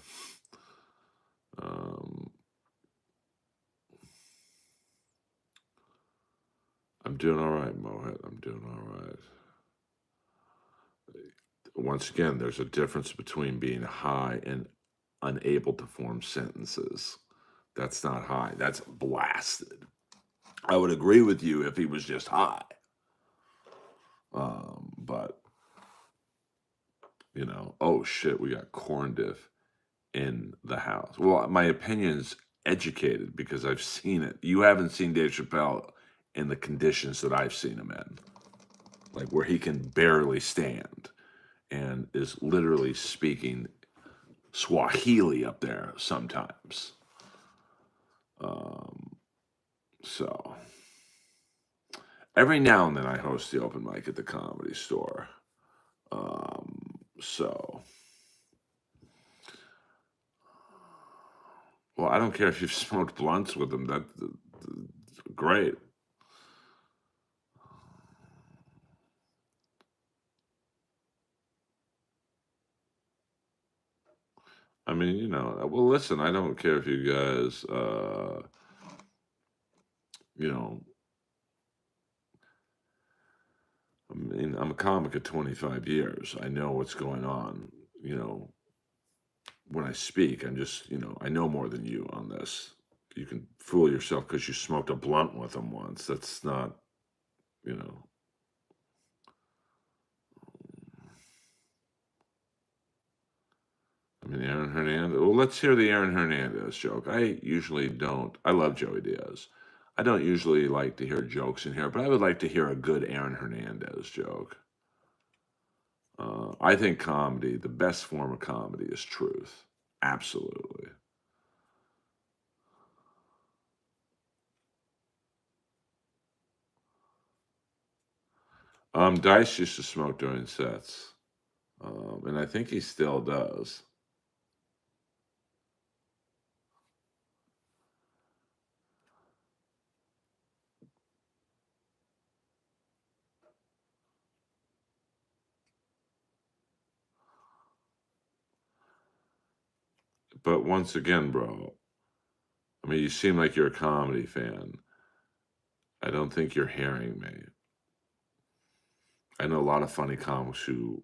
um, I'm doing all right, Mohit. I'm doing all right. Once again, there's a difference between being high and unable to form sentences. That's not high, that's blasted. I would agree with you if he was just high. But, oh shit, we got corn diff in the house. Well, my opinion's educated because I've seen it. You haven't seen Dave Chappelle in the conditions that I've seen him in, like where he can barely stand and is literally speaking Swahili up there sometimes. Um, so every now and then I host the open mic at the Comedy Store. So, well, I don't care if you've smoked blunts with them. That's great. I mean, well, listen, I don't care if you guys, you know, I mean, I'm a comic of 25 years. I know what's going on. You know, when I speak, I'm just, I know more than you on this. You can fool yourself because you smoked a blunt with them once. That's not, you know. I mean, Aaron Hernandez. Well, let's hear the Aaron Hernandez joke. I usually don't. I love Joey Diaz. I don't usually like to hear jokes in here, but I would like to hear a good Aaron Hernandez joke. I think comedy, the best form of comedy is truth. Absolutely. Dice used to smoke during sets, and I think he still does. But once again, bro, I mean, you seem like you're a comedy fan. I don't think you're hearing me. I know a lot of funny comics who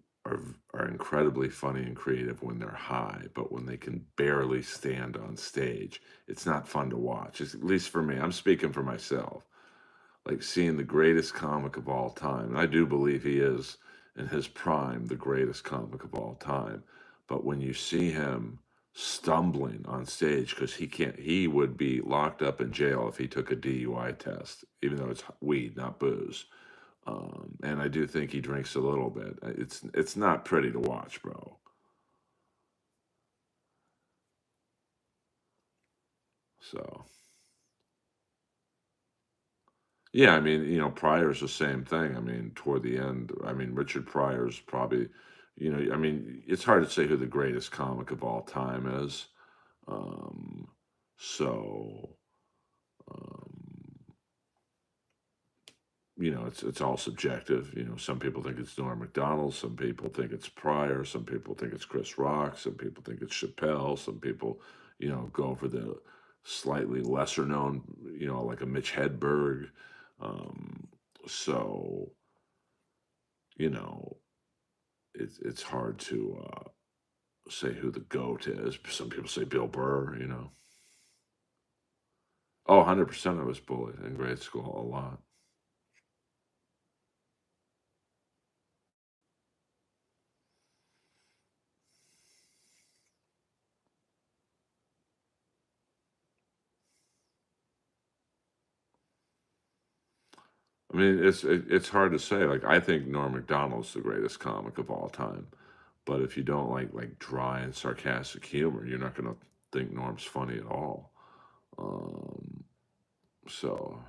are incredibly funny and creative when they're high, but when they can barely stand on stage, it's not fun to watch. At least for me, I'm speaking for myself. Like seeing the greatest comic of all time, and I do believe he is in his prime the greatest comic of all time. But when you see him stumbling on stage because he would be locked up in jail if he took a DUI test, even though it's weed, not booze. And I do think he drinks a little bit. It's not pretty to watch, bro. So yeah, I mean, Pryor's the same thing. I mean, toward the end, I mean, Richard Pryor's probably, I mean, it's hard to say who the greatest comic of all time is. Um, so, um, it's all subjective. Some people think it's Norm Macdonald, some people think it's Pryor, some people think it's Chris Rock, some people think it's Chappelle, some people, go for the slightly lesser known, like a Mitch Hedberg. Um, so, you know, it's hard to say who the GOAT is. Some people say Bill Burr. Oh, 100% I was bullied in grade school a lot. I mean, it's hard to say. Like, I think Norm Macdonald's the greatest comic of all time. But if you don't like dry and sarcastic humor, you're not gonna think Norm's funny at all. Um, so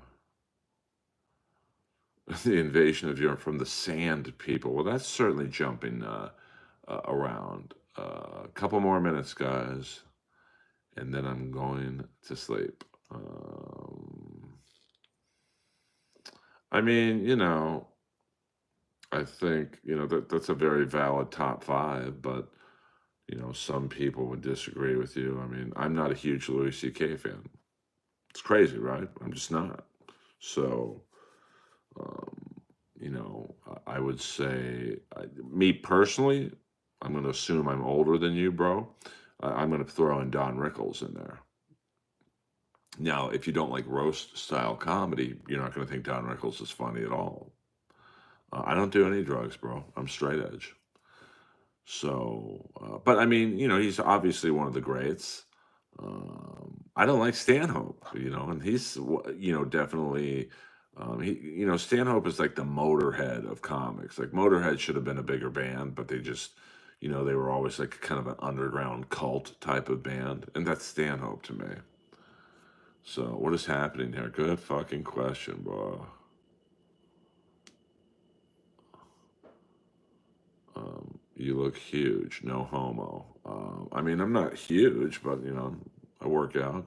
the invasion of Europe from the Sand People. Well, that's certainly jumping around. A couple more minutes, guys, and then I'm going to sleep. I mean, I think that's a very valid top five, but some people would disagree with you. I mean, I'm not a huge Louis C.K. fan. It's crazy, right? I'm just not. So, um, I would say, me personally, I'm going to assume I'm older than you, bro. I'm going to throw in Don Rickles in there. Now, if you don't like roast style comedy, you're not going to think Don Rickles is funny at all. I don't do any drugs, bro. I'm straight edge. So, but I mean, he's obviously one of the greats. I don't like Stanhope, and he's, definitely, Stanhope is like the Motorhead of comics. Like Motorhead should have been a bigger band, but they just, they were always like kind of an underground cult type of band, and that's Stanhope to me. So, what is happening here? Good fucking question, bro. You look huge, no homo. I mean, I'm not huge, but I work out.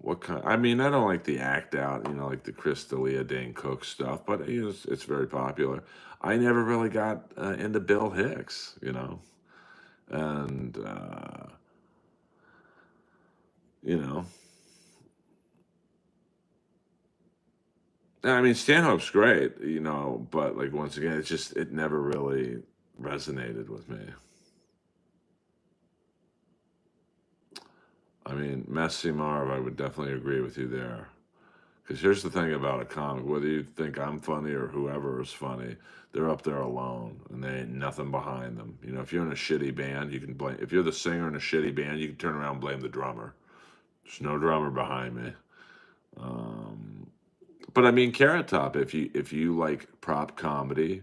What kind? I mean, I don't like the act out, like the Chris D'Elia, Dane Cook stuff, but it's very popular. I never really got into Bill Hicks, and you know, I mean, Stanhope's great, but like once again, it never really resonated with me. I mean, Messi Marv, I would definitely agree with you there. Because here's the thing about a comic, whether you think I'm funny or whoever is funny, they're up there alone and they ain't nothing behind them. If you're in a shitty band, you can blame, if you're the singer in a shitty band, you can turn around and blame the drummer. There's no drummer behind me. Um, but I mean, Carrot Top, if you like prop comedy,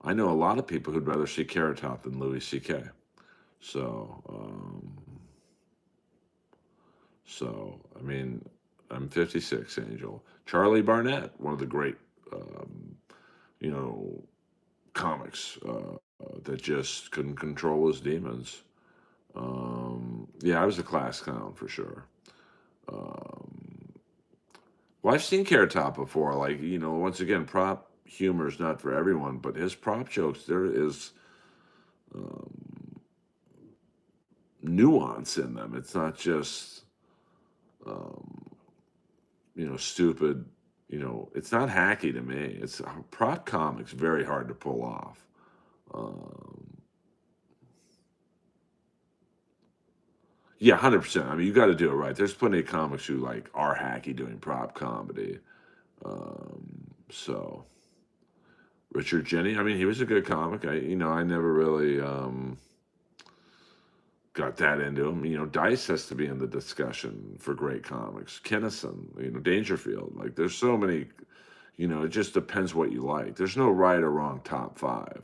I know a lot of people who'd rather see Carrot Top than Louis C.K. So, I mean, I'm 56, Angel. Charlie Barnett, one of the great, um, you know, comics that just couldn't control his demons. Yeah, I was a class clown for sure. Um, well, I've seen Carrot Top before. Like, once again, prop humor is not for everyone, but his prop jokes, there is um, nuance in them. It's not just, um, stupid. It's not hacky to me. It's prop comics very hard to pull off. Um, yeah, 100%. I mean, you got to do it right. There's plenty of comics who like are hacky doing prop comedy. So Richard Jenny, I mean, he was a good comic. I never really got that into him. Dice has to be in the discussion for great comics. Kennison, Dangerfield. Like, there's so many. It just depends what you like. There's no right or wrong top five.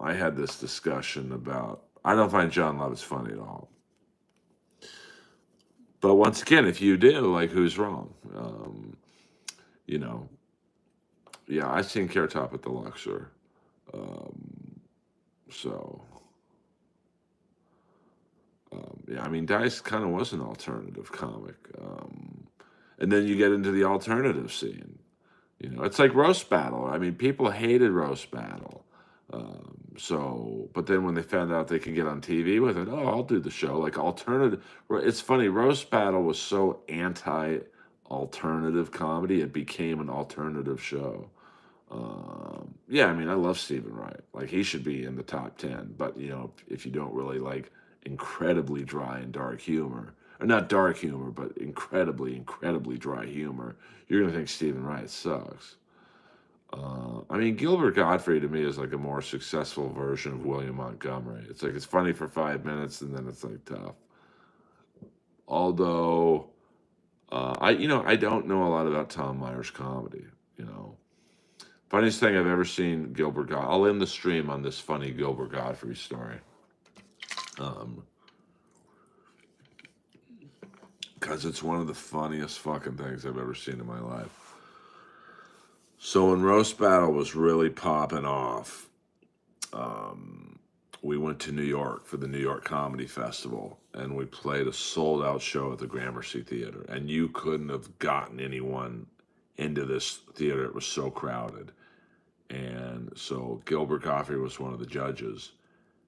I had this discussion about. I don't find John Lovitz funny at all. But once again, if you do, like, who's wrong? You know, yeah, I've seen Carrot Top at the Luxor. Um, so, yeah, I mean, Dice kind of was an alternative comic. And then you get into the alternative scene. You know, it's like roast battle. I mean, people hated roast battle. But then when they found out they could get on TV with it, oh, I'll do the show. Like alternative, it's funny. Roast battle was so anti-alternative comedy, it became an alternative show. Yeah, I mean, I love Stephen Wright. Like he should be in the top 10. But you know, if you don't really like incredibly dry and dark humor, or not dark humor, but incredibly, incredibly dry humor, you're gonna think Stephen Wright sucks. I mean, Gilbert Godfrey to me is like a more successful version of William Montgomery. It's like it's funny for 5 minutes and then it's like tough. Although, I don't know a lot about Tom Myers comedy. You know, funniest thing I've ever seen Gilbert God. I'll end the stream on this funny Gilbert Godfrey story. Um, because it's one of the funniest fucking things I've ever seen in my life. So when Roast Battle was really popping off, um, we went to New York for the New York Comedy Festival, and we played a sold out show at the Gramercy Theater. And you couldn't have gotten anyone into this theater, it was so crowded. And so Gilbert Gottfried was one of the judges,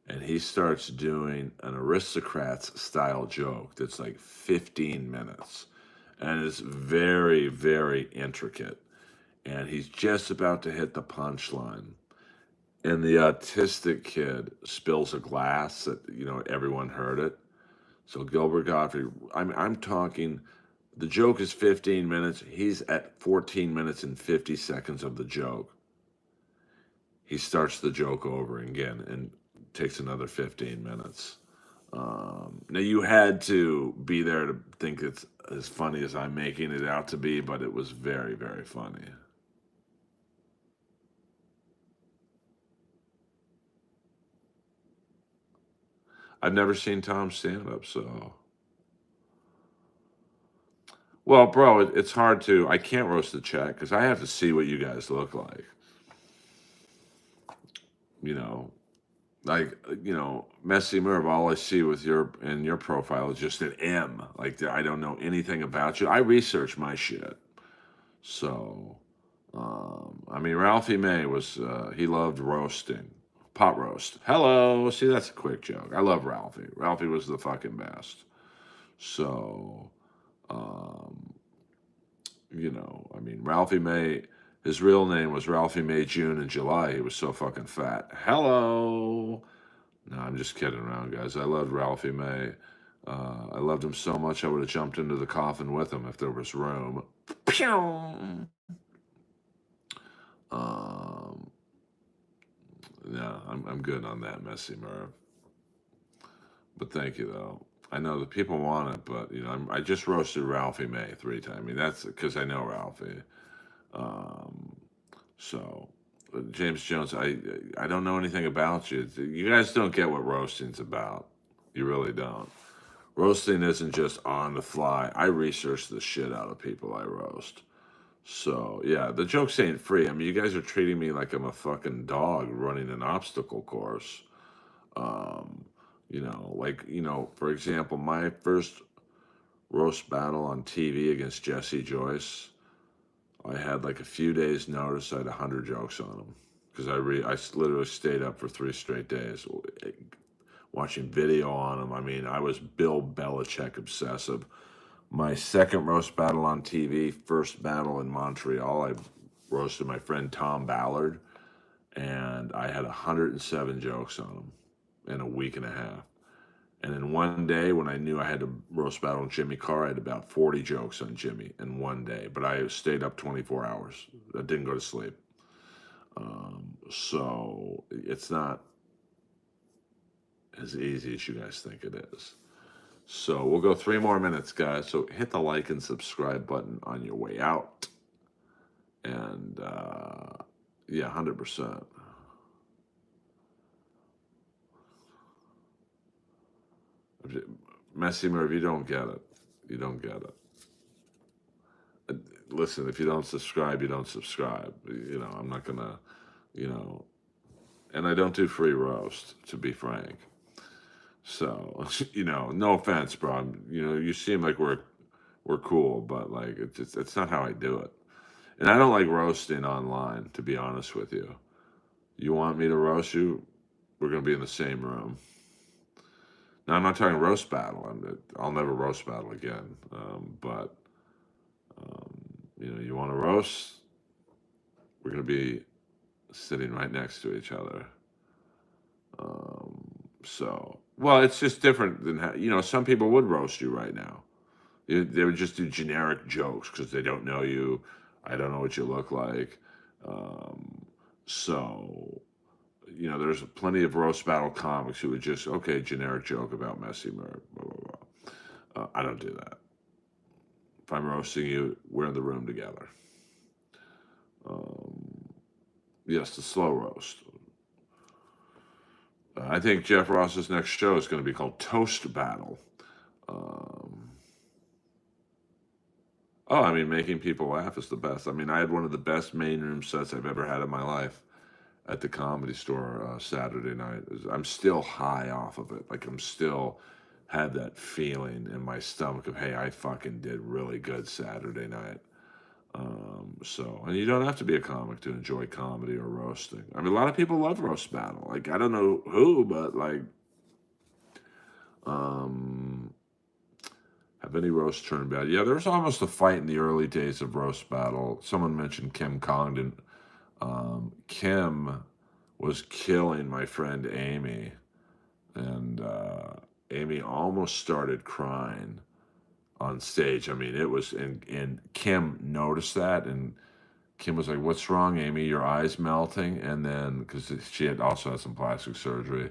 and he starts doing an aristocrats style joke that's like 15 minutes and it's very, very intricate. And he's just about to hit the punchline, and the autistic kid spills a glass that everyone heard it. So Gilbert Gottfried, I'm talking, the joke is 15 minutes. He's at 14 minutes and 50 seconds of the joke. He starts the joke over again and takes another 15 minutes. Now you had to be there to think it's as funny as I'm making it out to be, but it was very, very funny. I've never seen Tom stand up, so. Well, bro, it's hard to. I can't roast the check because I have to see what you guys look like. You know, Messy Merv. All I see with your profile is just an M. Like I don't know anything about you. I research my shit. So, I mean, Ralphie May was he loved roasting, pot roast. Hello, see that's a quick joke. I love Ralphie. Ralphie was the fucking best. So, um, I mean, Ralphie May, his real name was Ralphie May June and July. He was so fucking fat. Hello. No, I'm just kidding around, guys. I loved Ralphie May. I loved him so much I would have jumped into the coffin with him if there was room. Pew! Um, yeah, I'm good on that, Messy Merv. But thank you, though. I know the people want it, but I just roasted Ralphie May 3 times. I mean, that's because I know Ralphie. Um, so, James Jones, I don't know anything about you. You guys don't get what roasting's about. You really don't. Roasting isn't just on the fly. I research the shit out of people I roast. So, yeah, the jokes ain't free. I mean, you guys are treating me like I'm a fucking dog running an obstacle course. Um, for example, my first roast battle on TV against Jesse Joyce, I had like a few days notice. I had 100 jokes on him because I literally stayed up for 3 straight days watching video on him. I mean, I was Bill Belichick obsessive. My second roast battle on TV, first battle in Montreal, I roasted my friend Tom Ballard, and I had 107 jokes on him in a week and a half. And in one day, when I knew I had to roast battle Jimmy Carr, I had about 40 jokes on Jimmy in one day. But I stayed up 24 hours. I didn't go to sleep. So it's not as easy as you guys think it is. So we'll go 3 more minutes, guys. So hit the like and subscribe button on your way out. And yeah, 100%. Messy Merv, you don't get it. You don't get it. Listen, if you don't subscribe, you don't subscribe. I'm not gonna, you know, and I don't do free roast, to be frank. So, no offense, bro. You seem like we're we're cool, but like it's not how I do it. And I don't like roasting online, to be honest with you. You want me to roast you? We're gonna be in the same room. Now I'm not talking roast battle. I'll never roast battle again. But you want to roast? We're gonna be sitting right next to each other. Well, it's just different than some people would roast you right now. They would just do generic jokes because they don't know you. I don't know what you look like. Um, so, there's plenty of roast battle comics who would just, okay, generic joke about Messi, blah, blah, blah. I don't do that. If I'm roasting you, we're in the room together. Um, yes, the slow roast. I think Jeff Ross's next show is going to be called Toast Battle. Um, oh, I mean, making people laugh is the best. I mean, I had one of the best main room sets I've ever had in my life at the Comedy Store Saturday night. I'm still high off of it. Like, I'm still had that feeling in my stomach of, hey, I fucking did really good Saturday night. And you don't have to be a comic to enjoy comedy or roasting. I mean, a lot of people love roast battle. Like, I don't know who, but like, um, have any roast turned bad? Yeah, there was almost a fight in the early days of roast battle. Someone mentioned Kim Congdon. Kim was killing my friend Amy, and Amy almost started crying on stage. I mean, it was, and Kim noticed that, and Kim was like, "What's wrong, Amy? Your eyes melting?" And then, because she had also had some plastic surgery,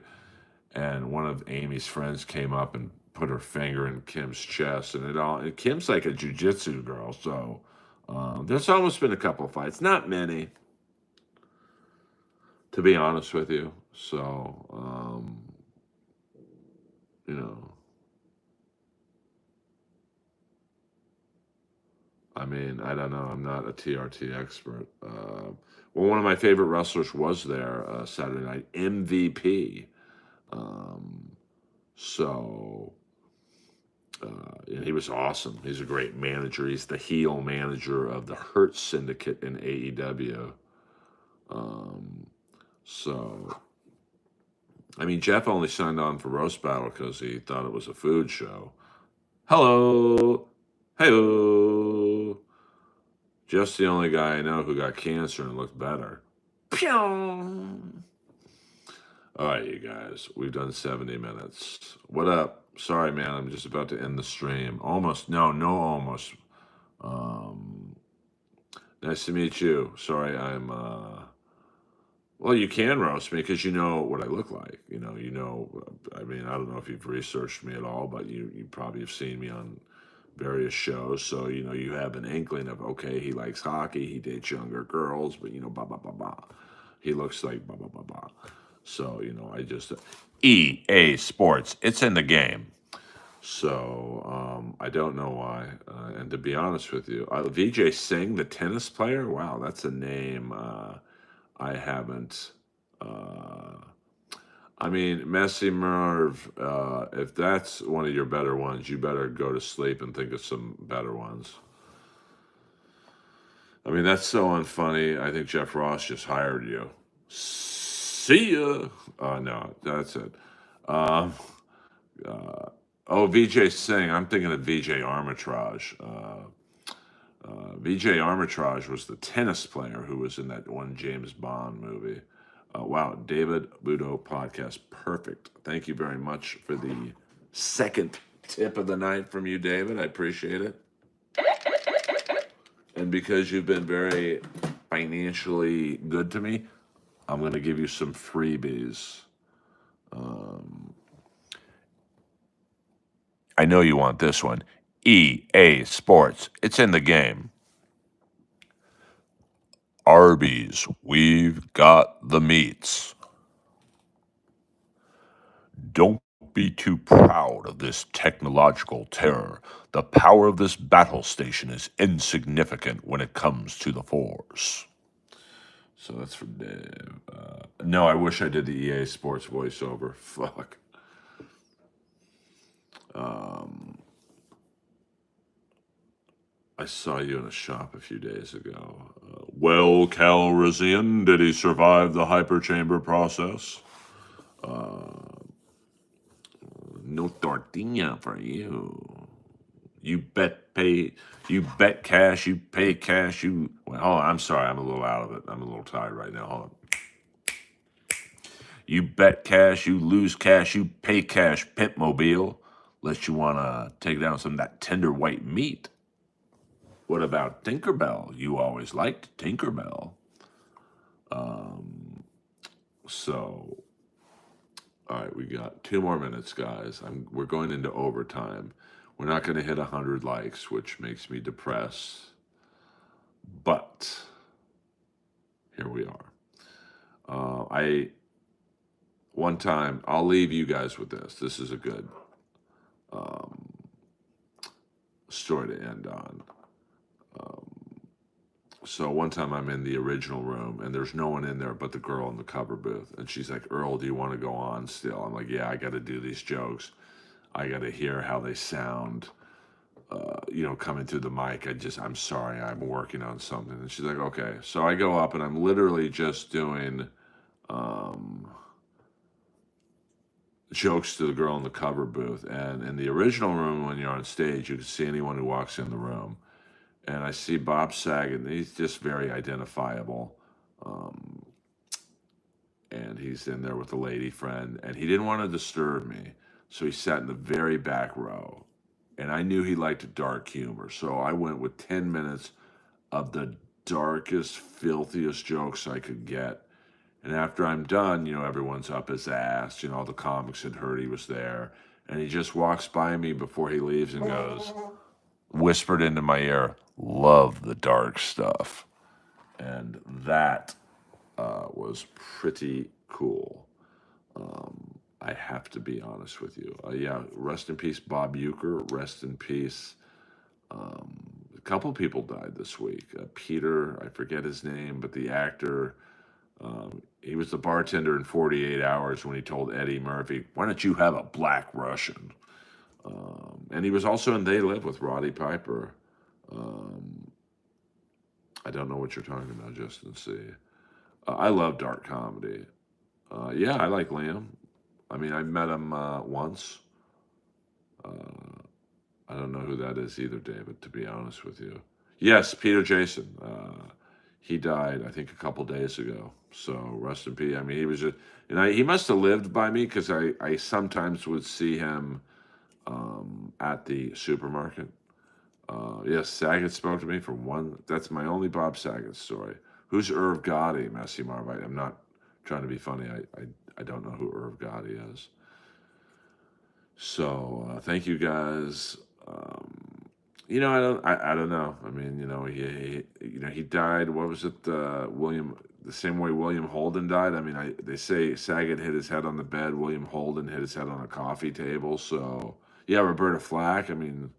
and one of Amy's friends came up and put her finger in Kim's chest, and And Kim's like a jujitsu girl, so there's almost been a couple fights, not many, to be honest with you. So, you know, I mean, I don't know. I'm not a TRT expert. Well, one of my favorite wrestlers was there Saturday night, MVP. Um, so, and he was awesome. He's a great manager. He's the heel manager of the Hurt Syndicate in AEW. Um, so, I mean, Jeff only signed on for Roast Battle because he thought it was a food show. Hello. Hey. Just the only guy I know who got cancer and looked better. Pew! All right, you guys, we've done 70 minutes. What up? Sorry, man, I'm just about to end the stream. Almost. No, almost. Um, Nice to meet you. Sorry, well, you can roast me because you know what I look like. I mean, I don't know if you've researched me at all, but you probably have seen me on various shows. So, you have an inkling of, okay, he likes hockey, he dates younger girls, but, blah, blah, blah, blah. He looks like blah, blah, blah, blah. So, I just, EA Sports, it's in the game. So, I don't know why. And to be honest with you, VJ Singh, the tennis player, wow, that's a name I haven't. Uh, I mean, Messi Merv, if that's one of your better ones, you better go to sleep and think of some better ones. I mean, that's so unfunny. I think Jeff Ross just hired you. See ya. No, that's it. Um, VJ Singh. I'm thinking of VJ Armitage. VJ Armitage was the tennis player who was in that one James Bond movie. Wow, David Budo podcast. Perfect. Thank you very much for the second tip of the night from you, David. I appreciate it. And because you've been very financially good to me, I'm going to give you some freebies. I know you want this one. EA Sports. It's in the game. Arby's. We've got the meats. Don't be too proud of this technological terror. The power of this battle station is insignificant when it comes to the Force. So that's for Dave. No, I wish I did the EA Sports voiceover. Fuck. I saw you in a shop a few days ago. Well, Calrissian, did he survive the hyperchamber process? No tortilla for you. You bet cash, you pay cash, you... Well, hold on, I'm sorry, I'm a little out of it. I'm a little tired right now. Hold on. You bet cash, you lose cash, you pay cash, Pitmobile. Unless you want to take down some of that tender white meat. What about Tinkerbell? You always liked Tinkerbell. So, all right, we got 2 more minutes, guys. We're going into overtime. We're not going to hit 100 likes, which makes me depressed. But here we are. One time, I'll leave you guys with this. This is a good story to end on. So one time I'm in the original room and there's no one in there but the girl in the cover booth. And she's like, Earl, do you want to go on still? I'm like, yeah, I got to do these jokes. I got to hear how they sound, coming through the mic. I'm sorry, I'm working on something. And she's like, okay. So I go up and I'm literally just doing jokes to the girl in the cover booth. And in the original room, when you're on stage, you can see anyone who walks in the room. And I see Bob Saget, and he's just very identifiable. And he's in there with a lady friend, and he didn't want to disturb me. So he sat in the very back row. And I knew he liked dark humor. So I went with 10 minutes of the darkest, filthiest jokes I could get. And after I'm done, everyone's up his ass. All the comics had heard he was there. And he just walks by me before he leaves and goes, whispered into my ear, love the dark stuff. And that was pretty cool. I have to be honest with you. Yeah, rest in peace, Bob Euchre. Rest in peace. A couple people died this week. Peter, I forget his name, but the actor, he was the bartender in 48 Hours when he told Eddie Murphy, why don't you have a black Russian? And he was also in They Live with Roddy Piper. I don't know what you're talking about, Justin C. I love dark comedy. Yeah, I like Liam. I mean, I met him once. I don't know who that is either, David, to be honest with you. Yes, Peter Jason. He died, I think, a couple days ago. So rest in peace. I mean, he was just, he must have lived by me because I sometimes would see him at the supermarket. Yes, Saget spoke to me for one. That's my only Bob Saget story. Who's Irv Gotti, Messy Marvite? I'm not trying to be funny. I don't know who Irv Gotti is. So thank you guys. I don't know. I mean, he died. What was it? The same way William Holden died. I mean, they say Saget hit his head on the bed. William Holden hit his head on a coffee table. So yeah, Roberta Flack. I mean,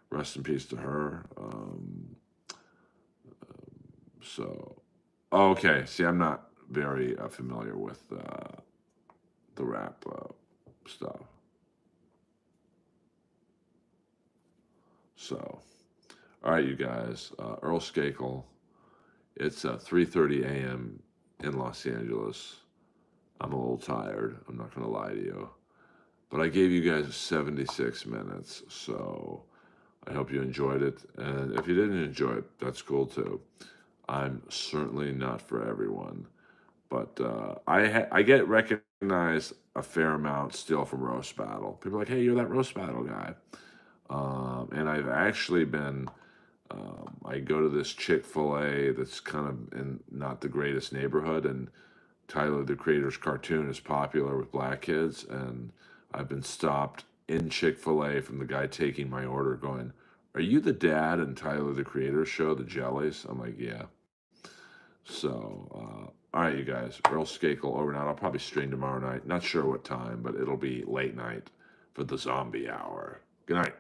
rest in peace to her. Okay. See, I'm not very familiar with the rap stuff. So, all right, you guys. Earl Skakel. It's 3:30 a.m. in Los Angeles. I'm a little tired. I'm not going to lie to you. But I gave you guys 76 minutes, so I hope you enjoyed it. And if you didn't enjoy it, that's cool too. I'm certainly not for everyone. But I get recognized a fair amount still from Roast Battle. People are like, hey, you're that Roast Battle guy. And I've actually been, I go to this Chick-fil-A that's kind of in not the greatest neighborhood, and Tyler, the Creator's cartoon, is popular with black kids, and I've been stopped in Chick-fil-A from the guy taking my order going, are you the dad in Tyler, the Creator's show, The Jellies? I'm like, yeah. So, all right, you guys, Earl Skakel over and out. I'll probably stream tomorrow night. Not sure what time, but it'll be late night for the zombie hour. Good night.